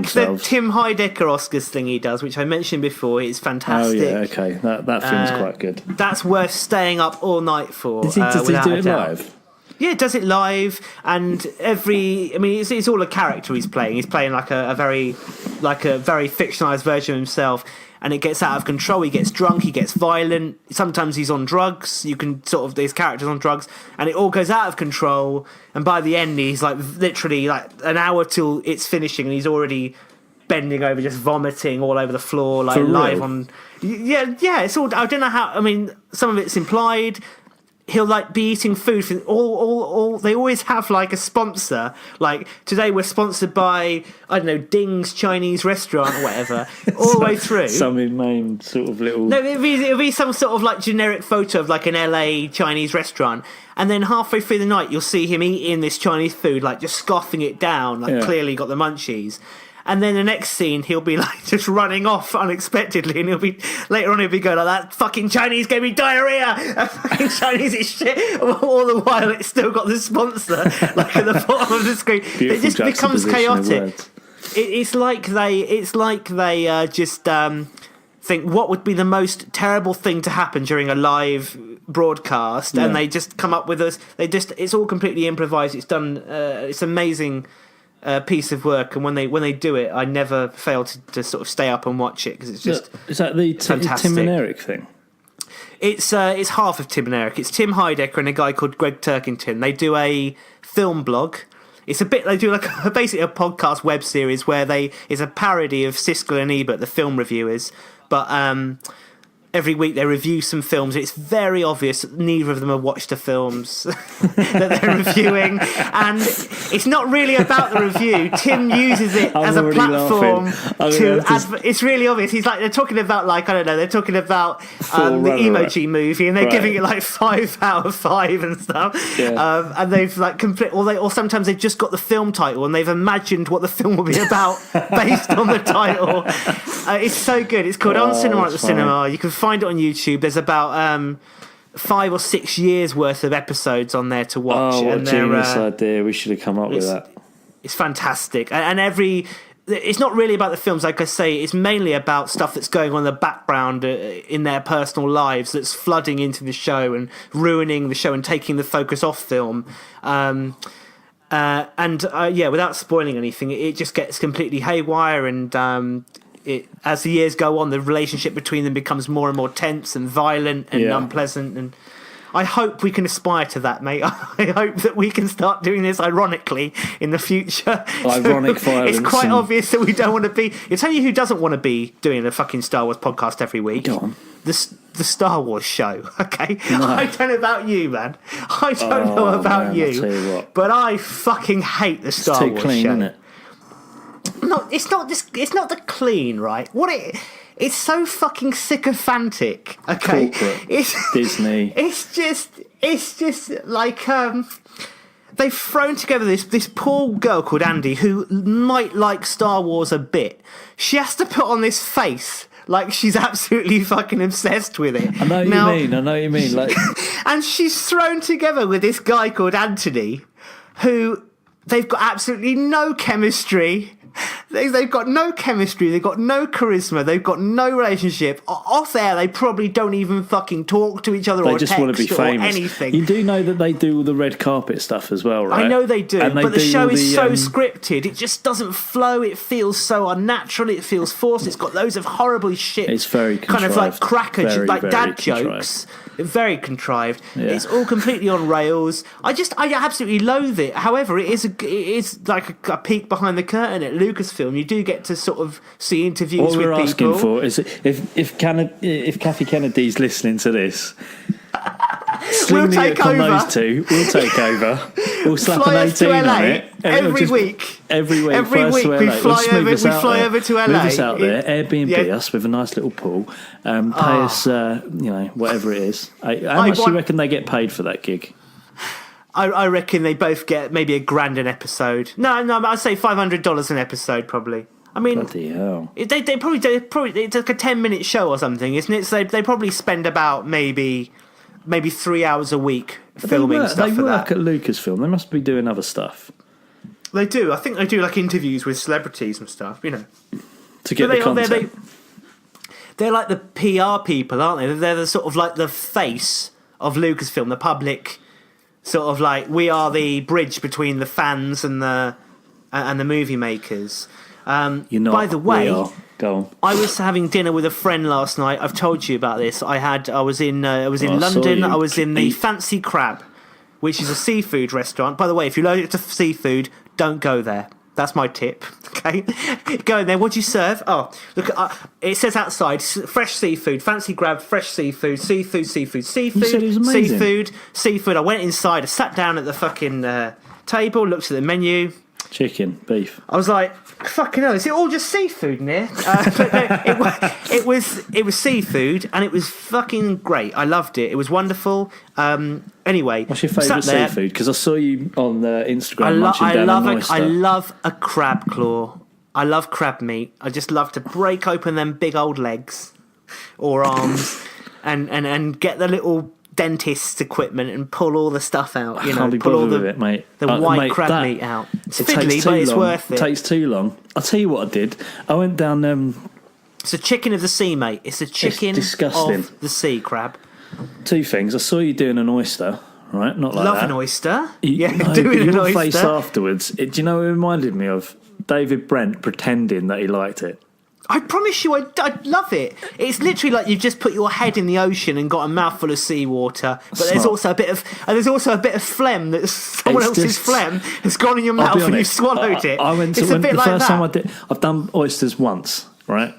themselves. the Tim Heidecker Oscars thing he does, which I mentioned before. It's fantastic. Oh yeah, okay, that film's quite good. That's worth staying up all night for. Does he do it live? Yeah, does it live, and it's all a character he's playing. He's playing like a very fictionalized version of himself, and it gets out of control. He gets drunk, he gets violent. Sometimes he's on drugs. These characters on drugs, and it all goes out of control. And by the end, he's like literally like an hour till it's finishing, and he's already bending over, just vomiting all over the floor, like live on. Yeah. It's all. I don't know how. I mean, some of it's implied. He'll like be eating food for all. They always have like a sponsor. Like today, we're sponsored by Ding's Chinese restaurant or whatever. All the way through. Some main sort of little. No, it'll be some sort of like generic photo of like an LA Chinese restaurant, and then halfway through the night, you'll see him eating this Chinese food, like just scoffing it down, like clearly got the munchies. And then the next scene, he'll be like just running off unexpectedly, and he'll be going like, "That fucking Chinese gave me diarrhea. That fucking Chinese is shit." All the while, it's still got the sponsor like at the bottom of the screen. It just becomes chaotic. It's like they just think what would be the most terrible thing to happen during a live broadcast, and they just come up with us. It's all completely improvised. It's done. It's amazing. Piece of work, and when they do it, I never fail to sort of stay up and watch it because it's just is that the Tim and Eric thing? It's half of Tim and Eric. It's Tim Heidecker and a guy called Greg Turkington. They do a film blog. It's a bit they do like basically a podcast web series where it's a parody of Siskel and Ebert, the film reviewers, but every week they review some films. It's very obvious that neither of them have watched the films that they're reviewing, and it's not really about the review. Tim uses it as a platform it's really obvious. He's like, they're talking about, like, I don't know, they're talking about the Emoji Movie, and they're giving it like 5 out of 5 and stuff. And they've like or sometimes they've just got the film title and they've imagined what the film will be about based on the title. It's so good. It's called On Cinema at the Cinema. You can find it on YouTube. There's about 5 or 6 years worth of episodes on there to watch. Oh, what a genius idea. We should have come up with that. It's fantastic. And it's not really about the films, like I say. It's mainly about stuff that's going on in the background in their personal lives that's flooding into the show and ruining the show and taking the focus off film. Without spoiling anything, it just gets completely haywire, and as the years go on, the relationship between them becomes more and more tense and violent and unpleasant. And I hope we can aspire to that, mate. I hope that we can start doing this ironically in the future. Ironic violence. It's quite obvious that we don't want to be. I'll tell you who doesn't want to be doing a fucking Star Wars podcast every week. Go on. The Star Wars show, okay? No. I don't know about you, man. I don't know about you. I'll tell you what. But I fucking hate the Star Wars clean, show. Isn't it? No, it's not the clean, right? It's so fucking sycophantic, okay? Corporate. It's Disney. It's just like they've thrown together this poor girl called Andy who might like Star Wars a bit. She has to put on this face like she's absolutely fucking obsessed with it. I know what you mean. Like, and she's thrown together with this guy called Anthony, who they've got absolutely no chemistry. They've got no chemistry, they've got no charisma, they've got no relationship. Off air, they probably don't even fucking talk to each other they or just text want to be famous. Or anything. You do know that they do all the red carpet stuff as well, right? I know they do, but the show is so scripted. It just doesn't flow. It feels so unnatural. It feels forced. It's got loads of horrible shit. It's very contrived. Kind of like cracker, like very dad contrived. jokes. Very contrived. Yeah. It's all completely on rails. I absolutely loathe it. However, it is like a peek behind the curtain at Lucasfilm. You do get to sort of see interviews with people. What we're asking for is if Kathy Kennedy's listening to this, we'll take over. Those two. We'll take over. We'll slap an 18 on it. Every week. Every week we fly over to LA. Move us out there. Airbnb us with a nice little pool. Pay us, whatever it is. How much do you reckon they get paid for that gig? I reckon they both get maybe $1,000 an episode. No, I'd say $500 an episode probably. I mean, bloody hell. They probably it's like a 10-minute show or something, isn't it? So they probably spend about maybe 3 hours a week filming stuff for that. They work at Lucasfilm. They must be doing other stuff. They do. I think they do like interviews with celebrities and stuff, you know. To get the content. They're like the PR people, aren't they? They're the sort of like the face of Lucasfilm, the public sort of like, we are the bridge between the fans and the movie makers. You're not. By the way, go on. I was having dinner with a friend last night. I've told you about this. I was in London. I was in the Fancy Crab, which is a seafood restaurant. By the way, if you're allergic to seafood, don't go there. That's my tip. Okay, go in there. What do you serve? Oh, look, it says outside: fresh seafood, Fancy Crab, fresh seafood, seafood. You said it was amazing. Seafood. I went inside. I sat down at the fucking table, looked at the menu. Chicken, beef. I was like, fucking hell, is it all just seafood in here? But no, it was seafood, and it was fucking great. I loved it. It was wonderful. Anyway, what's your favourite seafood? Because I saw you on Instagram munching down an oyster. I love a crab claw. I love crab meat. I just love to break open them big old legs or arms and get the little dentist's equipment and pull all the stuff out, you know, pull all the white crab meat out. It's fiddly, but it's worth it. It takes too long. I'll tell you what I did. I went down. It's a chicken of the sea, mate. It's a chicken of the sea, crab. Two things. I saw you doing an oyster, right? Not like Love that. An oyster. Doing an oyster. Face afterwards. Do you know what it reminded me of? David Brent pretending that he liked it. I promise you, I'd love it. It's literally like you've just put your head in the ocean and got a mouthful of seawater, but there's also a bit of phlegm that someone else's phlegm has gone in your mouth and you've swallowed it. I went to it's a bit the like first that. time I did. I've done oysters once, right?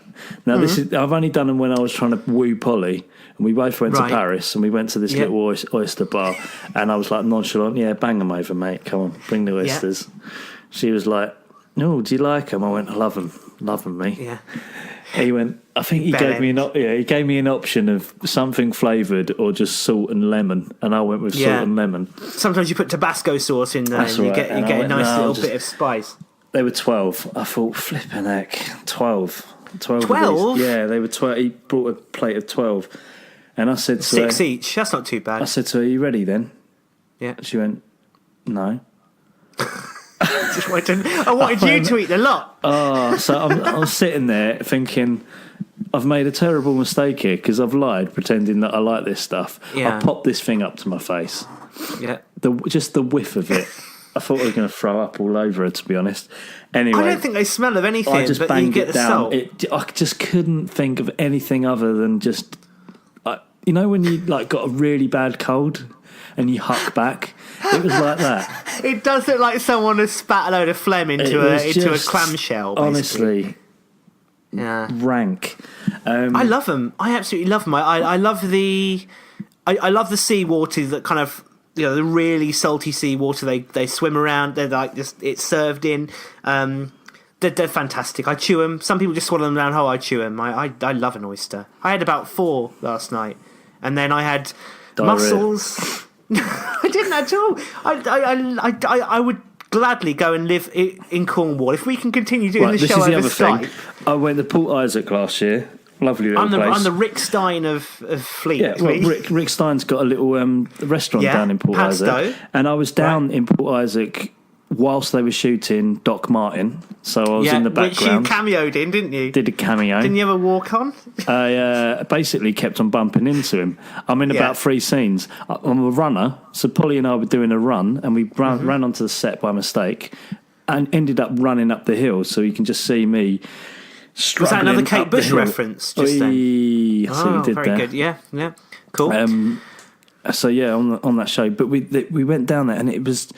Now I've only done them when I was trying to woo Polly, and we both went to Paris, and we went to this little oyster bar, and I was like nonchalant, yeah, bang them over, mate. Come on, bring the oysters. Yeah. She was like, "No, do you like them?" I went, "I love them, mate." Yeah. He went, I think he gave me an option of something flavoured or just salt and lemon, and I went with salt and lemon. Sometimes you put Tabasco sauce in there, That's and right. you get a nice little bit of spice. They were 12. I thought, flipping heck, 12. 12? Yeah, they were 12. He brought a plate of 12. And I said to her... 6 each, that's not too bad. I said to her, are you ready then? Yeah. She went, no. I wanted you to eat the lot. Oh, so I was sitting there thinking, I've made a terrible mistake here because I've lied, pretending that I like this stuff. Yeah. I popped this thing up to my face. Yeah. Just the whiff of it. I thought I was going to throw up all over her, to be honest. Anyway, I don't think they smell of anything. I just but banged you get it the down. salt. I just couldn't think of anything other than just, you know, when you got a really bad cold and you huck back. It was like that. It does look like someone has spat a load of phlegm into a clamshell. Basically. Honestly, rank. I love them. I absolutely love them. I love the seawater that kind of, you know, the really salty seawater they swim around. They're like just, it's served in. They're fantastic. I chew them. Some people just swallow them down whole. I chew them. I love an oyster. I had about 4 last night, and then I had mussels. I didn't at all. I would gladly go and live in Cornwall if we can continue doing the show over Skype. I went to Port Isaac last year. Lovely little place. I'm the Rick Stein of Fleet. Yeah, well, Rick Stein's got a little restaurant down in Port Isaac, and I was down in Port Isaac whilst they were shooting Doc Martin, so I was in the background. Which you cameoed in, didn't you? Did a cameo. Didn't you ever walk on? I basically kept on bumping into him. I'm in about 3 scenes. I'm a runner, so Polly and I were doing a run, and we ran onto the set by mistake, and ended up running up the hill, so you can just see me. Was that another Kate Bush reference just then? I see what you did very good. Yeah, cool. So yeah, on that show, but we went down there, and it was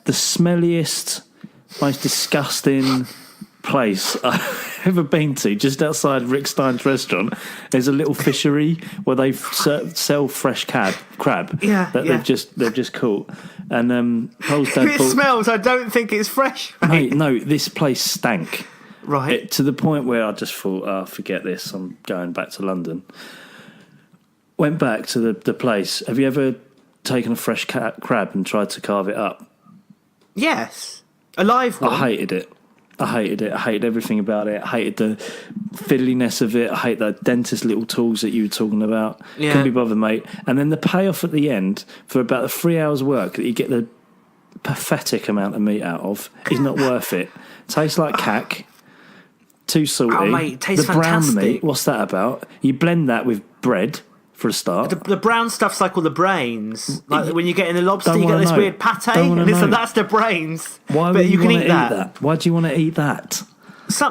the smelliest, most disgusting place I've ever been to. Just outside Rick Stein's restaurant, there's a little fishery where they sell fresh crab. They've just caught. And Paul's dad it smells. I don't think it's fresh. Mate, no, this place stank. Right. To the point where I just thought, forget this, I'm going back to London. Went back to the place. Have you ever taken a fresh crab and tried to carve it up? Yes. A live one? I hated it. I hated everything about it. I hated the fiddliness of it. I hate the dentist little tools that you were talking about. Yeah. Couldn't be bothered, mate. And then the payoff at the end for about the 3 hours work that you get the pathetic amount of meat out of is not worth it. Tastes like cack. Too salty. Oh, mate, it tastes fantastic. Brown meat, what's that about? You blend that with bread for a start. The brown stuff's like all the brains. Like when you get in the lobster, you get this weird pate, and that's the brains. Why but you can eat eat that? Why do you want to eat that?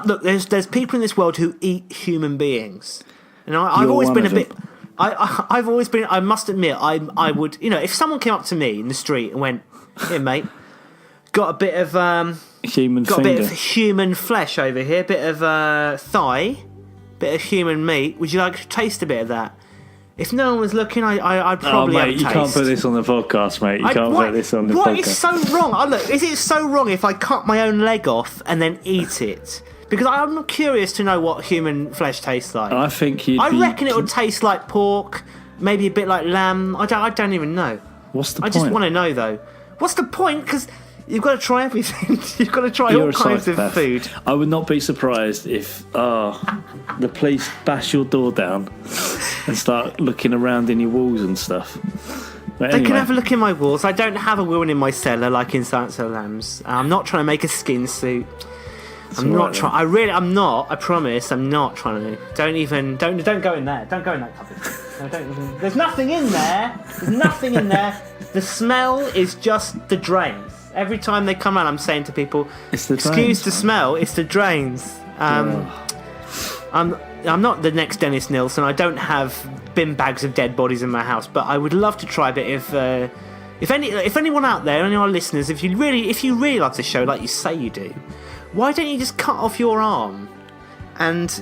Look, there's people in this world who eat human beings, and I've always been a bit. I've always been. I must admit, I would. You know, if someone came up to me in the street and went, "Here, mate, got a bit of human got finger. A bit of human flesh over here, bit of thigh, bit of human meat. Would you like to taste a bit of that?" If no one was looking, I'd probably have a taste. You can't put this on the podcast, mate. You can't put this on the podcast. What is so wrong? Look, is it so wrong if I cut my own leg off and then eat it? Because I'm curious to know what human flesh tastes like. I think I reckon it would taste like pork, maybe a bit like lamb. I don't even know. What's the point? I just want to know, though. What's the point? Because you've got to try everything. You've got to try all kinds of food. I would not be surprised if the police bash your door down and start looking around in your walls and stuff. But They can have a look in my walls. I don't have a woman in my cellar like in Silence of the Lambs. I'm not trying to make a skin suit. I'm not trying. I'm not. I promise. I'm not trying to. Don't go in there. Don't go in that cupboard. No, there's nothing in there. There's nothing in there. The smell is just the drains. Every time they come around, I'm saying to people, "Excuse the smell. It's the drains." I'm not the next Dennis Nilsson. I don't have bin bags of dead bodies in my house, but I would love to try a bit. If anyone out there, any of our listeners, if you really love the show like you say you do, why don't you just cut off your arm and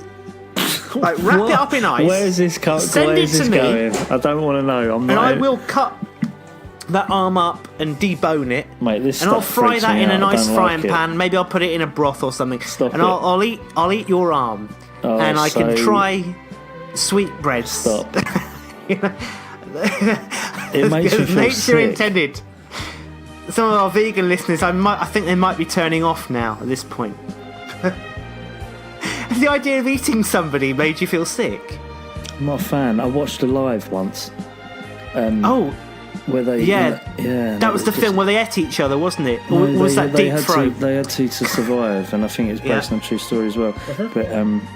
Like, wrap it up in ice. Where is this Send it to me. going? I don't want to know. And I will cut that arm up and debone it. Mate, this and I'll stuff fry freaks that me in a out. I nice don't frying like it. pan. Maybe I'll put it in a broth or something. Stop and it. I'll eat your arm. Oh, and I can so- try sweetbreads. Stop. You know? It makes me feel Nature sick. intended. Some of our vegan listeners, I think they might be turning off now at this point. The idea of eating somebody made you feel sick. I'm not a fan. I watched a live once. Oh, Where they, yeah. That was the film where they ate each other, wasn't it? Or No, was that they Deep had Throat? They had to survive, and I think it's based on a true story as well. But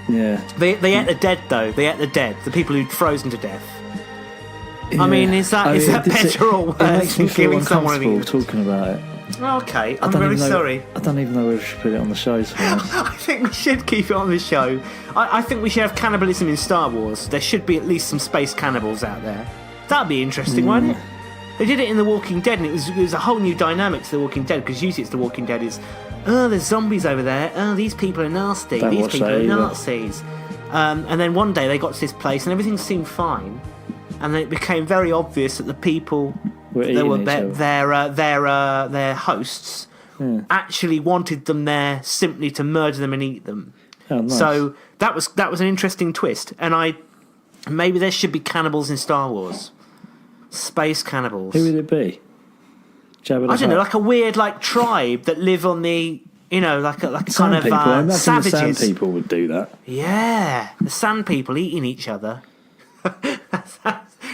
yeah, They ate the dead though. They ate the dead, the people who'd frozen to death. I mean, is that better or it worse makes me than feel killing someone? in uncomfortable England? talking about it. Okay, I I'm don't very even know, sorry. I don't even know whether we should put it on the show. To be honest. I think we should keep it on the show. I think we should have cannibalism in Star Wars. There should be at least some space cannibals out there. That'd be interesting, wouldn't it? They did it in The Walking Dead, and it was a whole new dynamic to The Walking Dead, because usually it's The Walking Dead is, oh, there's zombies over there, oh, these people are nasty, Don't these watch people that are either. Nazis. And then one day they got to this place and everything seemed fine, and then it became very obvious that the people We're that eating were each other. their hosts actually wanted them there simply to murder them and eat them. Oh, nice. So that was an interesting twist, and maybe there should be cannibals in Star Wars. Space cannibals. Who would it be? Jabba the I don't know, Hutt? like a weird tribe that live on the, like a Sand kind of people. I imagine the savages. sand people would do that. Yeah, the sand people eating each other.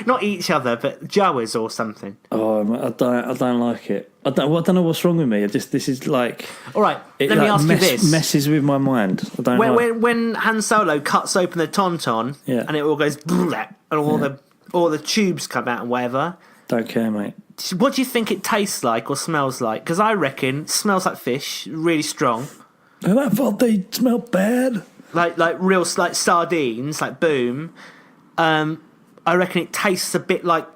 Not each other, but Jawas or something. Oh, I don't like it. I don't know what's wrong with me. This is like. All right, It let me ask you this: messes with my mind. I don't like. when Han Solo cuts open the tauntaun, Yeah. and it all goes, and all the tubes come out and whatever. Don't care, mate. What do you think it tastes like or smells like? Because I reckon it smells like fish, really strong, And I thought they smelled bad. like real sardines, like boom. I reckon it tastes a bit like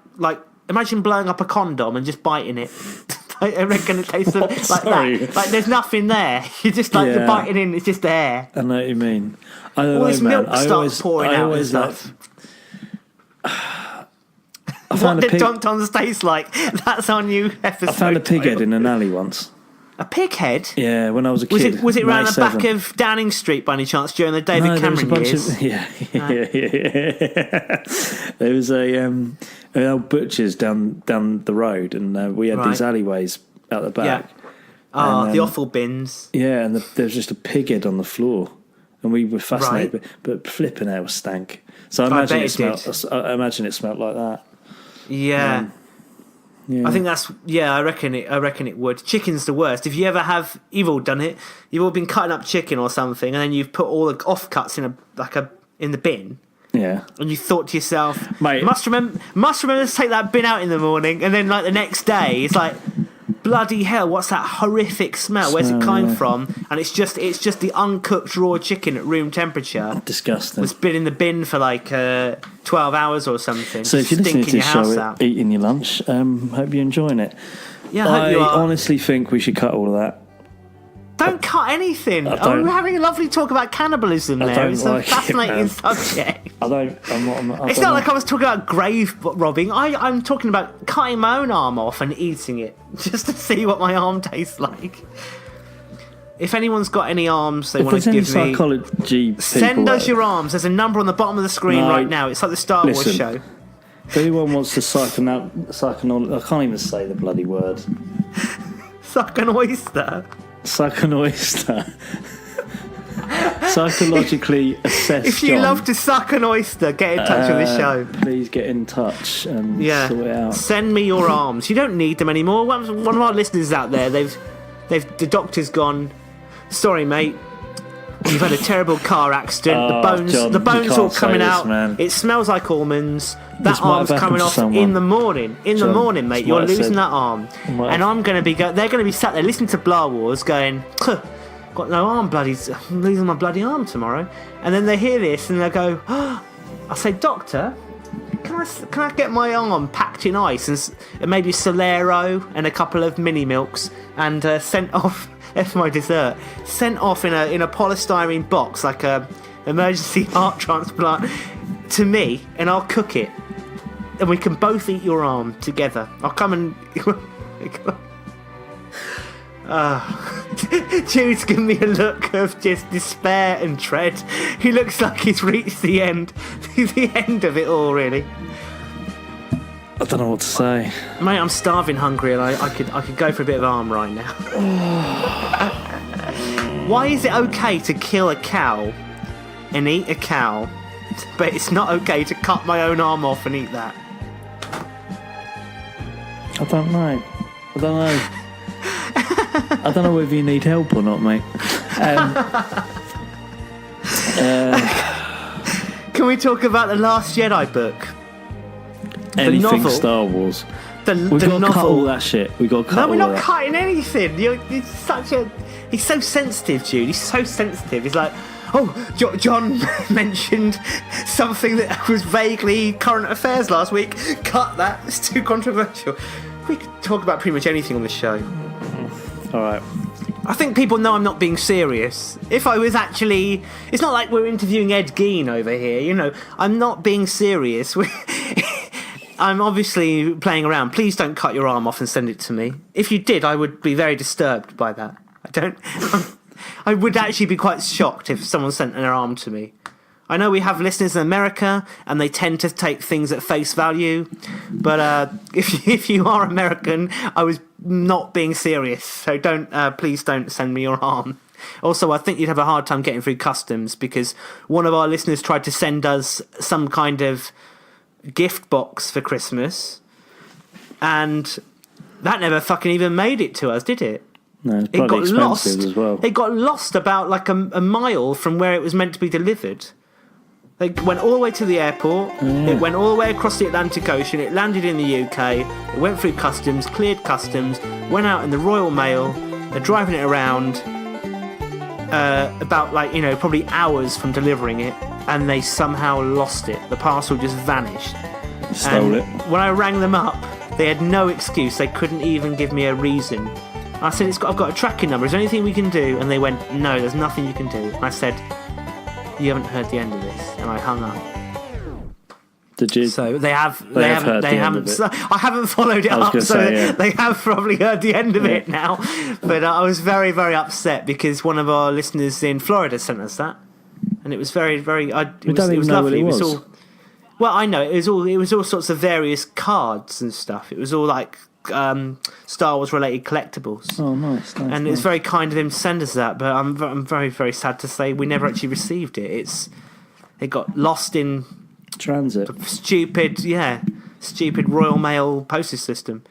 imagine blowing up a condom and just biting it. I reckon it tastes What? like Sorry. that. Like there's nothing there. You're just Yeah. you're biting in. It's just air. I know what you mean. I don't All know, this man. milk starts pouring out and stuff. I What found a did pig. tauntauns taste like? That's our new episode. I found a pig head title. in an alley once. A pig head? Yeah, when I was a Was kid. it around the back 97. of Downing Street by any chance during the David No, there was a Cameron bunch years? of yeah. There was an old butcher's down the road, and we had Right. these alleyways out the back. Ah, And, the offal bins. Yeah, and there was just a pig head on the floor, and we were fascinated. Right. But flipping out was stank. So I bet imagine it it smelled. did. I imagine it smelled like that. Yeah. Yeah. I think I reckon it would. Chicken's the worst. If you ever have, you've all done it. You've all been cutting up chicken or something, and then you've put all the offcuts in the bin, Yeah. and you thought to yourself, Mate. must remember to take that bin out in the morning, and then the next day it's like, bloody hell, what's that horrific smell? Where's it coming yeah. from? And it's just the uncooked raw chicken at room temperature. Disgusting. It's been in the bin for 12 hours or something. So if you're listening to stinking this your house show, out. eating your lunch, hope you're enjoying it. Yeah, I hope you are. honestly think we should cut all of that. Don't cut anything. don't- We're having a lovely talk about cannibalism there. don't It's like a it, fascinating man. subject. I don't. I'm not. It's not like I was talking about grave robbing. I'm talking about cutting my own arm off and eating it just to see what my arm tastes like. If anyone's got any arms they If want there's to any give me, psychology people, send us your arms. There's a number on the bottom of the screen No. right now. It's like the Star Wars Listen. show. If anyone wants to I can't even say the bloody word. Suck an oyster. Suck an oyster. Psychologically assess. If you John. love to suck an oyster, get in touch with the show. Please get in touch and Yeah, sort it out. send me your arms. You don't need them anymore. One of our listeners out there, the doctor's gone. Sorry, mate. You've had a terrible car accident. Oh, John, the you bones can't all say coming this, out. man. It smells like almonds. This That might arm's have happened coming to off someone. in the morning. In the John, morning, mate. this You're might have losing said- that arm, might and have- I'm going to be. They're going to be sat there listening to Blah Wars, going, "Huh, got no arm, bloody. I'm losing my bloody arm tomorrow." And then they hear this and they go, oh. I say, "Doctor, can I get my arm packed in ice and maybe Solero and a couple of mini milks and sent off?" That's my dessert. Sent off in a polystyrene box, like a emergency heart transplant to me, and I'll cook it, and we can both eat your arm together. I'll come and. Jude's giving me a look of just despair and dread. He looks like he's reached the end of it all, really. I don't know what to say. Mate, I'm starving hungry, and I could go for a bit of arm right now. Why is it okay to kill a cow and eat a cow, but it's not okay to cut my own arm off and eat that? I don't know. I don't know whether you need help or not, mate. Can we talk about the Last Jedi book? Anything novel. Star Wars. We've We've got to cut all that shit. We've got to cut all No, we're not that. cutting anything. He's so sensitive, Jude. He's so sensitive. He's like, John mentioned something that was vaguely current affairs last week. Cut that. It's too controversial. We could talk about pretty much anything on the show. All right. I think people know I'm not being serious. If I was actually... It's not like we're interviewing Ed Gein over here, you know. I'm not being serious. I'm obviously playing around. Please don't cut your arm off and send it to me. If you did, I would be very disturbed by that. I would actually be quite shocked if someone sent their arm to me. I know we have listeners in America, and they tend to take things at face value. But if you are American, I was not being serious. So please don't send me your arm. Also, I think you'd have a hard time getting through customs, because one of our listeners tried to send us some kind of gift box for Christmas, and that never fucking even made it to us, did it? No, it's It got bloody expensive lost as well. It got lost about like a mile from where it was meant to be delivered. They went all the way to the airport. It went all the way across the Atlantic Ocean. It landed in the UK. It went through customs, cleared customs, went out in the Royal Mail. They're driving it around about probably hours from delivering it, and they somehow lost it. The parcel just vanished. Stole it. When I rang them up, they had no excuse. They couldn't even give me a reason. I said, I've got a tracking number. Is there anything we can do? And they went, no, there's nothing you can do. And I said, you haven't heard the end of this. And I hung up. Did you? So they haven't. They haven't. I haven't followed it up, so they have probably heard the end of it now. But I was very, very upset because one of our listeners in Florida sent us that, and it was very, very. We don't even know what it was. Well, I know it was all sorts of various cards and stuff. It was all like Star Wars related collectibles. Oh, nice. And it's very kind of him to send us that, but I'm very, very sad to say we never actually received it. It got lost in transit. Stupid Royal Mail postage system.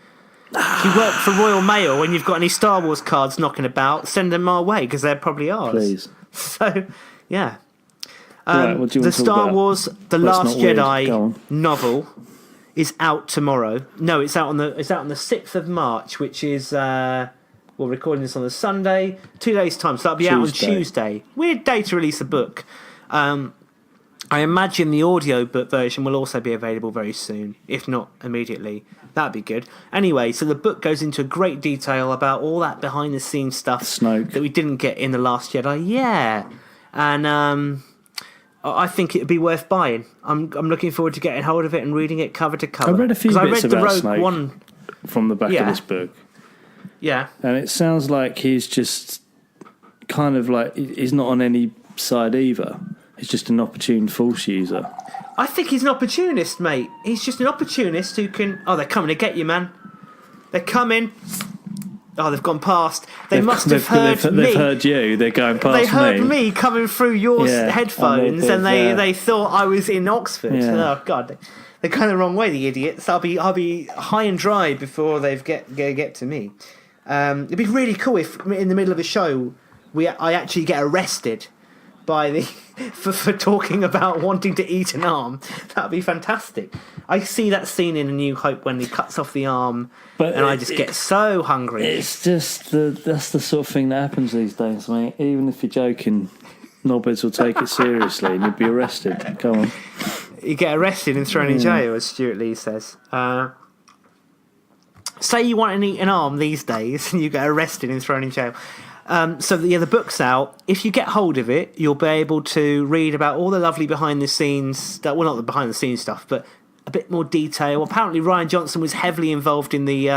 If you work for Royal Mail, when you've got any Star Wars cards knocking about, send them our way, because they're probably ours. Please. So, yeah. Right, what do you want the to talk Star about? Wars The Well, Last it's not weird. Go Jedi on. novel is out tomorrow. No, it's out on the 6th of March, which is we're recording this on the Sunday, 2 days time, so that'll be out on Tuesday. Weird day to release a book. I imagine the audiobook version will also be available very soon, if not immediately. That'd be good. Anyway, so the book goes into great detail about all that behind the scenes stuff Snoke. that we didn't get in The Last Jedi. Yeah. And I think it'd be worth buying. I'm looking forward to getting hold of it and reading it cover to cover. I read a few bits about Rogue Snoke One from the back of this book. Yeah. And it sounds like he's just kind of like, he's not on any side either. He's just an opportune force user. I think he's an opportunist, mate. He's just an opportunist who can... Oh, they're coming to get you, man. They're coming. Oh, they've gone past. They've heard me. They've heard you. They're going past me. They heard me coming through your headphones, and they thought I was in Oxford. Yeah. Oh, God. They're going the wrong way, the idiots. I'll be high and dry before they get to me. It'd be really cool if in the middle of a show I actually get arrested by for talking about wanting to eat an arm. That'd be fantastic. I see that scene in A New Hope when he cuts off the arm, and I just get so hungry. It's just that's the sort of thing that happens these days, mate. Even if you're joking, knobheads will take it seriously and you'll be arrested. Go on. You get arrested and thrown in jail, as Stuart Lee says. Say you want to eat an arm these days and you get arrested and thrown in jail. So the book's out. If you get hold of it, you'll be able to read about all the lovely behind the scenes stuff. Well, not the behind the scenes stuff, but a bit more detail. Apparently, Ryan Johnson was heavily involved in the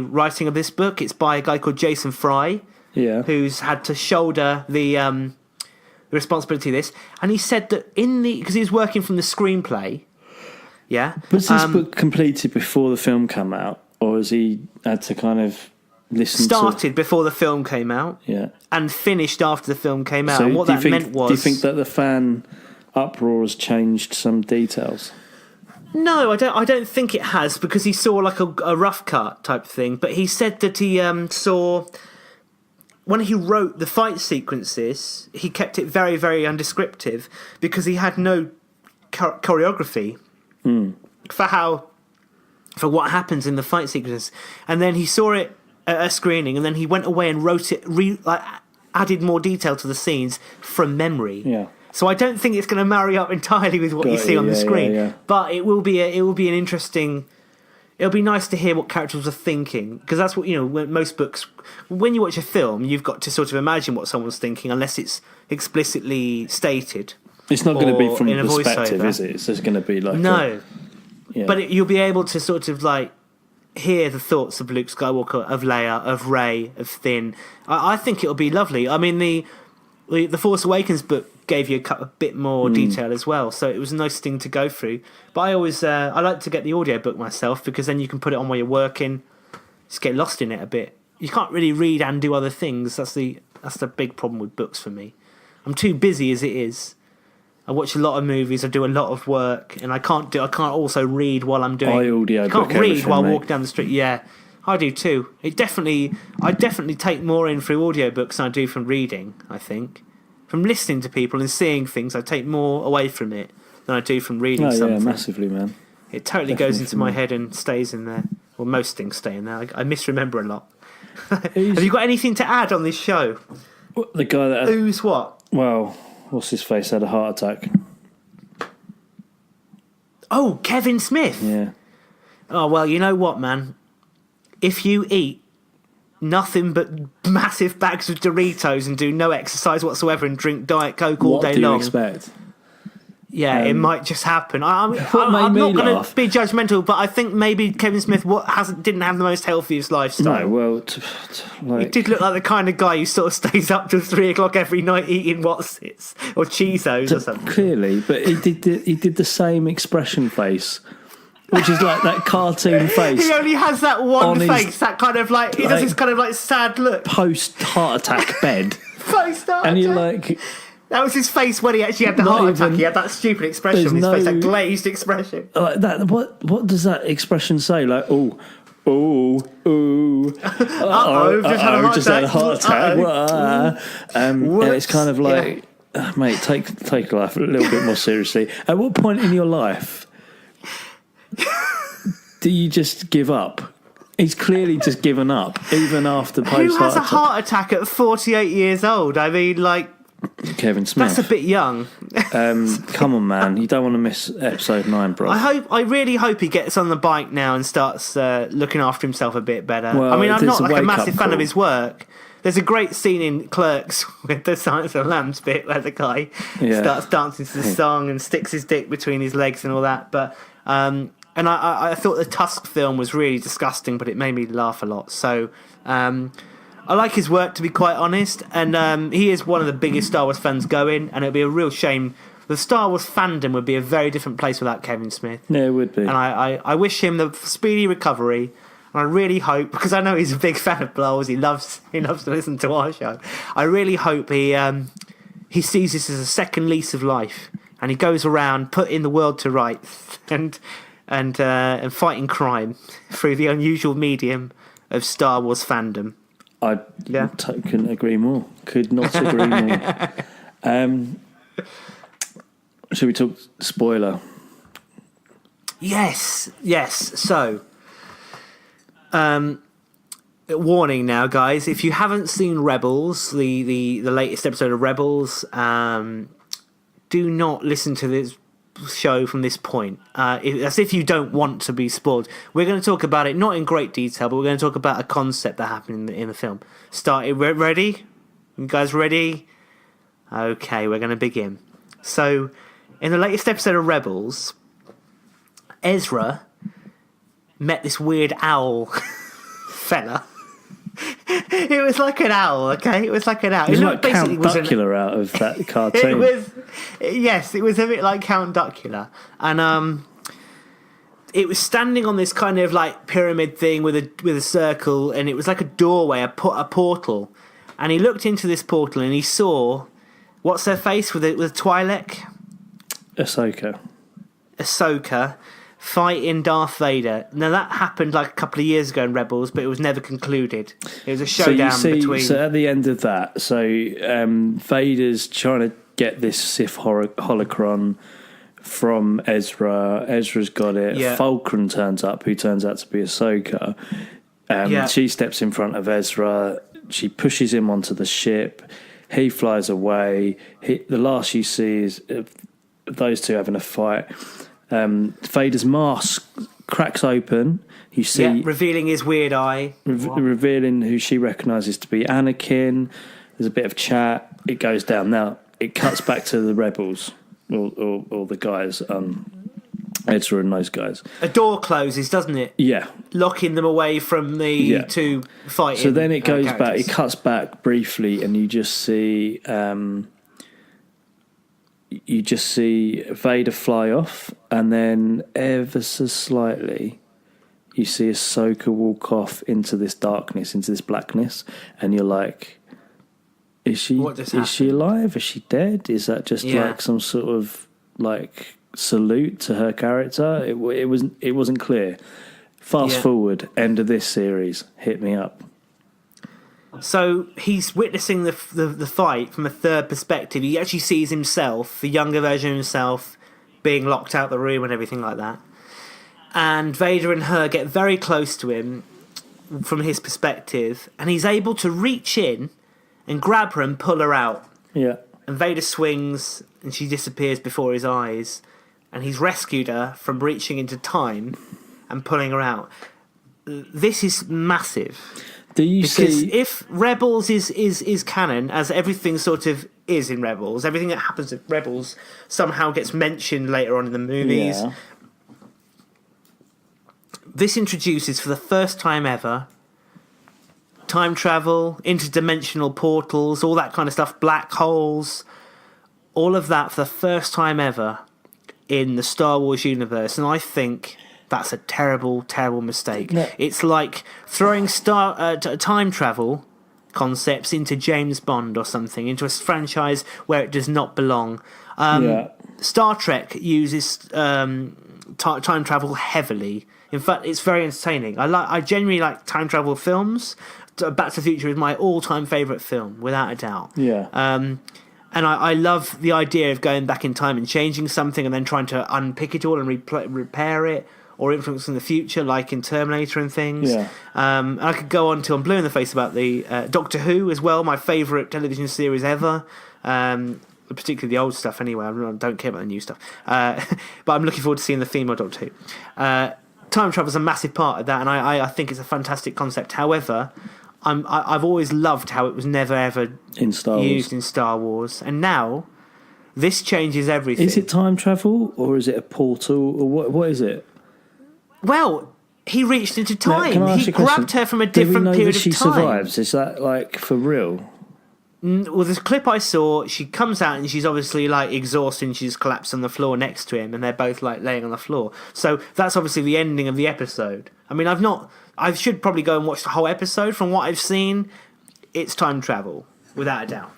writing of this book. It's by a guy called Jason Fry, who's had to shoulder the responsibility of this. And he said that because he was working from the screenplay. Yeah, was this book completed before the film came out, or has he had to kind of started before the film came out, and finished after the film came out? So and what that meant was, do you think that the fan uproar has changed some details? No, I don't think it has, because he saw like a rough cut type thing. But he said that he saw, when he wrote the fight sequences, he kept it very, very undescriptive because he had no choreography for what happens in the fight sequences. And then he saw it at a screening, and then he went away and wrote it, added more detail to the scenes from memory. Yeah. So I don't think it's going to marry up entirely with what you see on the screen. Yeah. But it will be an interesting. It'll be nice to hear what characters are thinking, because that's what, when most books, when you watch a film, you've got to sort of imagine what someone's thinking, unless it's explicitly stated. It's not going to be from in a a perspective, voiceover. is it? It's just going to be like no. But you'll be able to sort of like hear the thoughts of Luke Skywalker, of Leia, of Rey, of Finn. I think it'll be lovely. I mean, the Force Awakens book gave you a bit more detail as well, so it was a nice thing to go through. But I always I like to get the audio book myself, because then you can put it on while you're working. Just get lost in it a bit. You can't really read and do other things. That's the big problem with books for me. I'm too busy as it is. I watch a lot of movies. I do a lot of work, and I can't also read while I'm doing. I audio I can't book read while mate. walking down the street. Yeah, I do too. I definitely take more in through audiobooks than I do from reading. I think from listening to people and seeing things, I take more away from it than I do from reading something. Yeah, massively, man. It totally goes into my head and stays in there. Well, most things stay in there. I misremember a lot. Have you got anything to add on this show? The guy that Who's what? Well, what's his face had a heart attack. Oh, Kevin Smith. Yeah. Oh, well, you know what, man? If you eat nothing but massive bags of Doritos and do no exercise whatsoever and drink Diet Coke all day long... What do you expect? Yeah, it might just happen. I'm What not made me going laugh? to be judgmental, but I think maybe Kevin Smith didn't have the most healthiest lifestyle. No, well, He did look like the kind of guy who sort of stays up till 3 o'clock every night eating Whatsits or Cheezos or something. Clearly, but he did the same expression face, which is like that cartoon face. He only has that one On his- face, that kind of like, he does this kind of like sad look. Post heart attack bed, and you're like, That was his face when he actually had the Not heart attack. even- He had that stupid expression on his there's face, no- that glazed expression. like that. What does that expression say? Like, oh, just had a heart attack. And it's kind of like, mate, take life a little bit more seriously. At what point in your life do you just give up? He's clearly just given up, even after post Who has heart a heart attack at 48 years old? I mean, like, Kevin Smith. that's a bit young. Come on, man. You don't want to miss episode 9, bro. I really hope he gets on the bike now and starts looking after himself a bit better. Well, I mean, I'm there's not a like a wake-up massive fan call. of his work. There's a great scene in Clerks with the Silence of the Lambs bit where the guy starts dancing to the song and sticks his dick between his legs and all that. But and I thought the Tusk film was really disgusting, but it made me laugh a lot. So I like his work, to be quite honest, and he is one of the biggest Star Wars fans going, and it would be a real shame. The Star Wars fandom would be a very different place without Kevin Smith. Yeah, it would be. And I wish him the speedy recovery. And I really hope, because I know he's a big fan of Blowers, he loves to listen to our show. I really hope he sees this as a second lease of life, and he goes around putting the world to rights and fighting crime through the unusual medium of Star Wars fandom. I couldn't agree more. Could not agree more. Should we talk spoiler? Yes. So, warning now, guys. If you haven't seen Rebels, the latest episode of Rebels, do not listen to this show from this point, as if you don't want to be spoiled. We're going to talk about it, not in great detail, but we're going to talk about a concept that happened in the film. Ready? You guys ready? Okay, we're going to begin. So, in the latest episode of Rebels, Ezra met this weird owl fella. It was like an owl, okay? It was like an owl. It was like Count Duckula out of that cartoon. It was a bit like Count Duckula. And it was standing on this kind of like pyramid thing with a circle, and it was like a doorway, a portal. And he looked into this portal and he saw, what's her face with Twi'lek? Ahsoka fighting Darth Vader. Now that happened like a couple of years ago in Rebels, but it was never concluded. It was a showdown between. So at the end of that, Vader's trying to get this Sith holocron from Ezra. Ezra's got it. Yeah. Fulcrum turns up, who turns out to be Ahsoka. She steps in front of Ezra. She pushes him onto the ship. He flies away. The last you see is those two having a fight. Vader's mask cracks open. You see, revealing his weird eye, revealing who she recognises to be Anakin. There's a bit of chat. It goes down. Now it cuts back to the rebels, or the guys, Ezra and those guys. A door closes, doesn't it? Yeah, locking them away from the two fighting. So then it goes characters. back. It cuts back briefly, and you just see. You just see Vader fly off, and then ever so slightly, you see Ahsoka walk off into this darkness, into this blackness, and you're like, is she alive? Is she dead? Is that just like some sort of like salute to her character? It wasn't clear. Fast forward, end of this series, hit me up. So he's witnessing the fight from a third perspective. He actually sees himself, the younger version of himself, being locked out the room and everything like that. And Vader and her get very close to him from his perspective, and he's able to reach in and grab her and pull her out. Yeah. And Vader swings, and she disappears before his eyes, and he's rescued her from reaching into time and pulling her out. This is massive. Because if Rebels is canon, as everything sort of is in Rebels, everything that happens in Rebels somehow gets mentioned later on in the movies. Yeah. This introduces, for the first time ever, time travel, interdimensional portals, all that kind of stuff, black holes, all of that for the first time ever in the Star Wars universe. And I think that's a terrible, terrible mistake. No. It's like throwing time travel concepts into James Bond or something, into a franchise where it does not belong. Star Trek uses time travel heavily. In fact, it's very entertaining. I genuinely like time travel films. Back to the Future is my all-time favourite film, without a doubt. Yeah. And I love the idea of going back in time and changing something and then trying to unpick it all and repair it, or influencing the future, like in Terminator and things. Yeah. And I could go on till I'm blue in the face about the Doctor Who as well, my favourite television series ever. Particularly the old stuff anyway. I don't care about the new stuff. But I'm looking forward to seeing the female Doctor Who. Time travel is a massive part of that, and I think it's a fantastic concept. However, I've always loved how it was never ever used in Star Wars. And now, this changes everything. Is it time travel, or is it a portal, or what is it? Well, he reached into time. Now, he grabbed her from a different period of time. Do we know that she survives? Is that like for real? Well, this clip I saw, she comes out and she's obviously like exhausted and she's collapsed on the floor next to him, and they're both like laying on the floor. So that's obviously the ending of the episode. I mean, I should probably go and watch the whole episode. From what I've seen, it's time travel, without a doubt.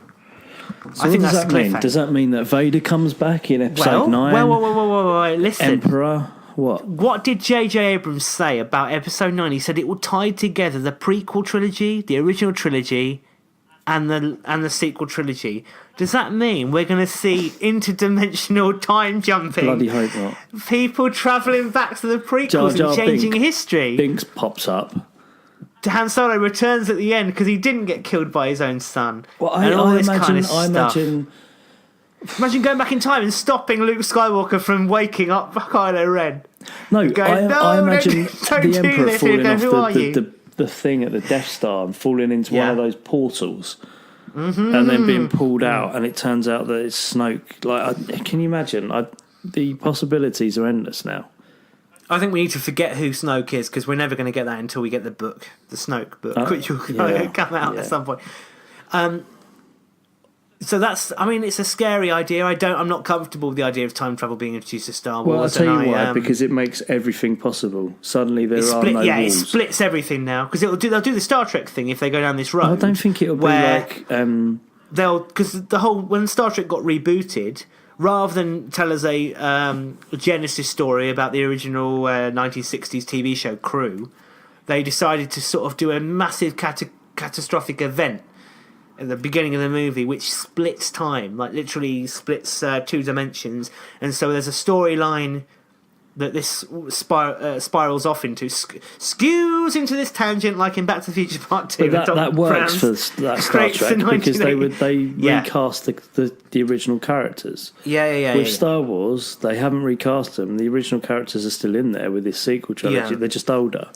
So I think that's the cliffhanger. Does that mean that Vader comes back in episode 9? Well, listen. Emperor? What did J.J. Abrams say about episode 9? He said it will tie together the prequel trilogy, the original trilogy, and the sequel trilogy. Does that mean we're going to see interdimensional time jumping? Bloody hope not. People travelling back to the prequels and changing history. Binks pops up. Han Solo returns at the end because he didn't get killed by his own son. Well, I imagine Imagine going back in time and stopping Luke Skywalker from waking up Kylo Ren. No, Going, I imagine don't the do Emperor this. falling Go, off who are you? the thing at the Death Star and falling into one Yeah. of those portals, and then being pulled out, and it turns out that it's Snoke. Like, can you imagine? The possibilities are endless now. I think we need to forget who Snoke is because we're never going to get that until we get the book, the Snoke book, which will come out at some point. So it's a scary idea. I'm not comfortable with the idea of time travel being introduced to Star Wars. Well, I'll tell you why, because it makes everything possiyable. Suddenly there are no it walls. splits everything now because they'll do the Star Trek thing if they go down this road. I don't think it'll be like because when Star Trek got rebooted, rather than tell us a Genesis story about the original 1960s TV show Crew, they decided to sort of do a massive catastrophic event at the beginning of the movie, which splits time, like literally splits 2 dimensions, and so there's a storyline that this spirals off into, skews into this tangent, like in Back to the Future Part 2. But that works for that Star Trek because they recast the original characters. With Star Wars, they haven't recast them. The original characters are still in there with this sequel trilogy. They're just older.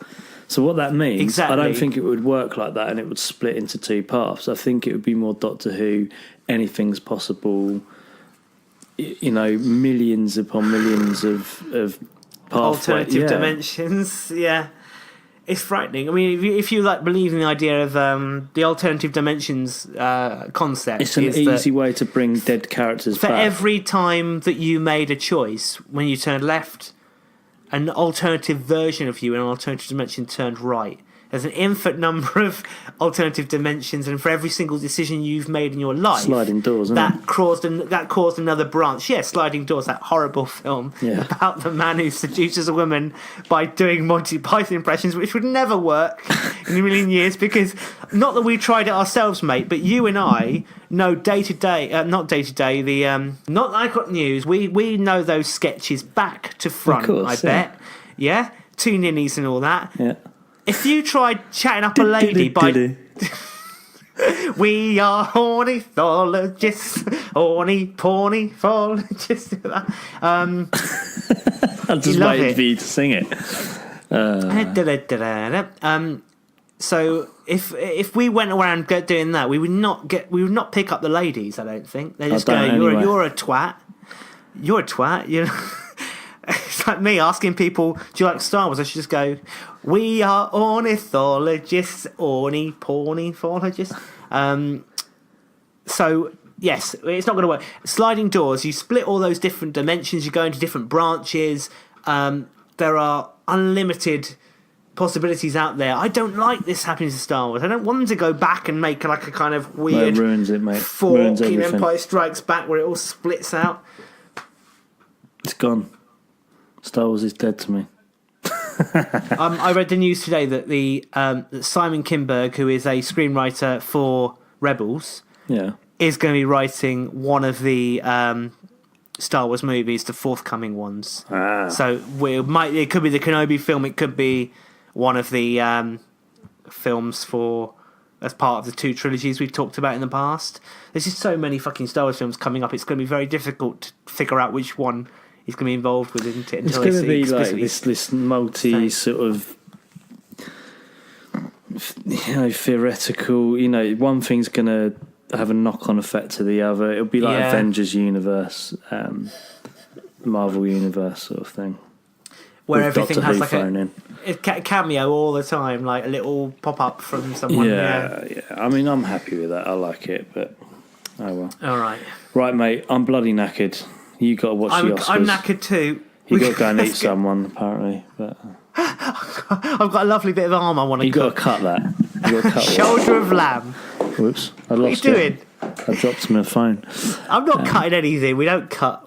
So what that means, I don't think it would work like that and it would split into 2 paths. I think it would be more Doctor Who, anything's possible, millions upon millions of alternative dimensions. Yeah. It's frightening. I mean, if you believe in the idea of the alternative dimensions concept, it's an easy way to bring dead characters back. For back. every time that you made a choice, when you turned left, an alternative version of you in an alternative dimension turned right. There's an infinite number of alternative dimensions, and for every single decision you've made in your life, sliding doors, that caused another branch. Yeah, Sliding Doors, that horrible film about the man who seduces a woman by doing Monty Python impressions, which would never work in a million years, because not that we tried it ourselves, mate, but you and I know not day to day, not that I Got News. We know those sketches back to front. Of course, bet. Yeah, 2 ninnies and all that. Yeah. If you tried chatting up a lady by... We are ornithologists, ornithologists. I'm just waiting for you to sing it. So if we went around doing that, we would not pick up the ladies. I don't think they just go. Anyway. You're a twat. You're a twat. You know. It's like me asking people, do you like Star Wars? I should just go, we are ornithologists, ornithologists. So, yes, it's not going to work. Sliding doors, you split all those different dimensions, you go into different branches. There are unlimited possibilities out there. I don't like this happening to Star Wars. I don't want them to go back and make like a kind of weird it ruins it, mate. fork in Empire Strikes Back where it all splits out. It's gone. Star Wars is dead to me. I read the news today that that Simon Kinberg, who is a screenwriter for Rebels, is going to be writing one of the Star Wars movies, the forthcoming ones. So it could be the Kenobi film, it could be one of the films as part of the 2 trilogies we've talked about in the past. There's just so many fucking Star Wars films coming up, it's going to be very difficult to figure out which one he's going to be involved with, isn't it? It's going to be like this multi sort of, theoretical. One thing's going to have a knock-on effect to the other. It'll be like Avengers universe, Marvel universe sort of thing, where everything has like a cameo all the time, like a little pop-up from someone. Yeah. I mean, I'm happy with that. I like it, but oh well. All right, mate. I'm bloody knackered. You got to watch the Oscars. I'm knackered too. You got to go and eat someone, apparently. But I've got a lovely bit of arm I want to. You got to cut that. You got to cut shoulder of lamb. Whoops! I lost what are you doing? I dropped my phone. I'm not cutting anything. We don't cut.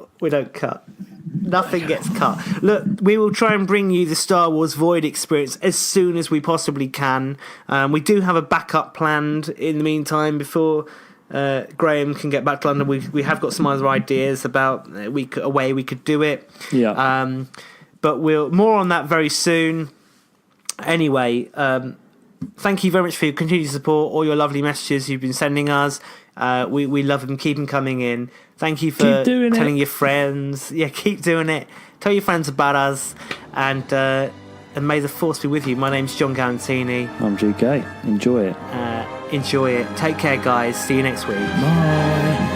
Nothing gets cut. Look, we will try and bring you the Star Wars Void experience as soon as we possibly can. We do have a backup planned in the meantime before Graham can get back to London. We have got some other ideas about a way we could do it. Yeah. But we'll more on that very soon. Anyway, thank you very much for your continued support, all your lovely messages you've been sending us. We love them. Keep them coming in. Thank you for telling your friends. Yeah, keep doing it. Tell your friends about us, and may the force be with you. My name's John Galantini. I'm GK. Enjoy it. Enjoy it. Take care, guys. See you next week. Bye.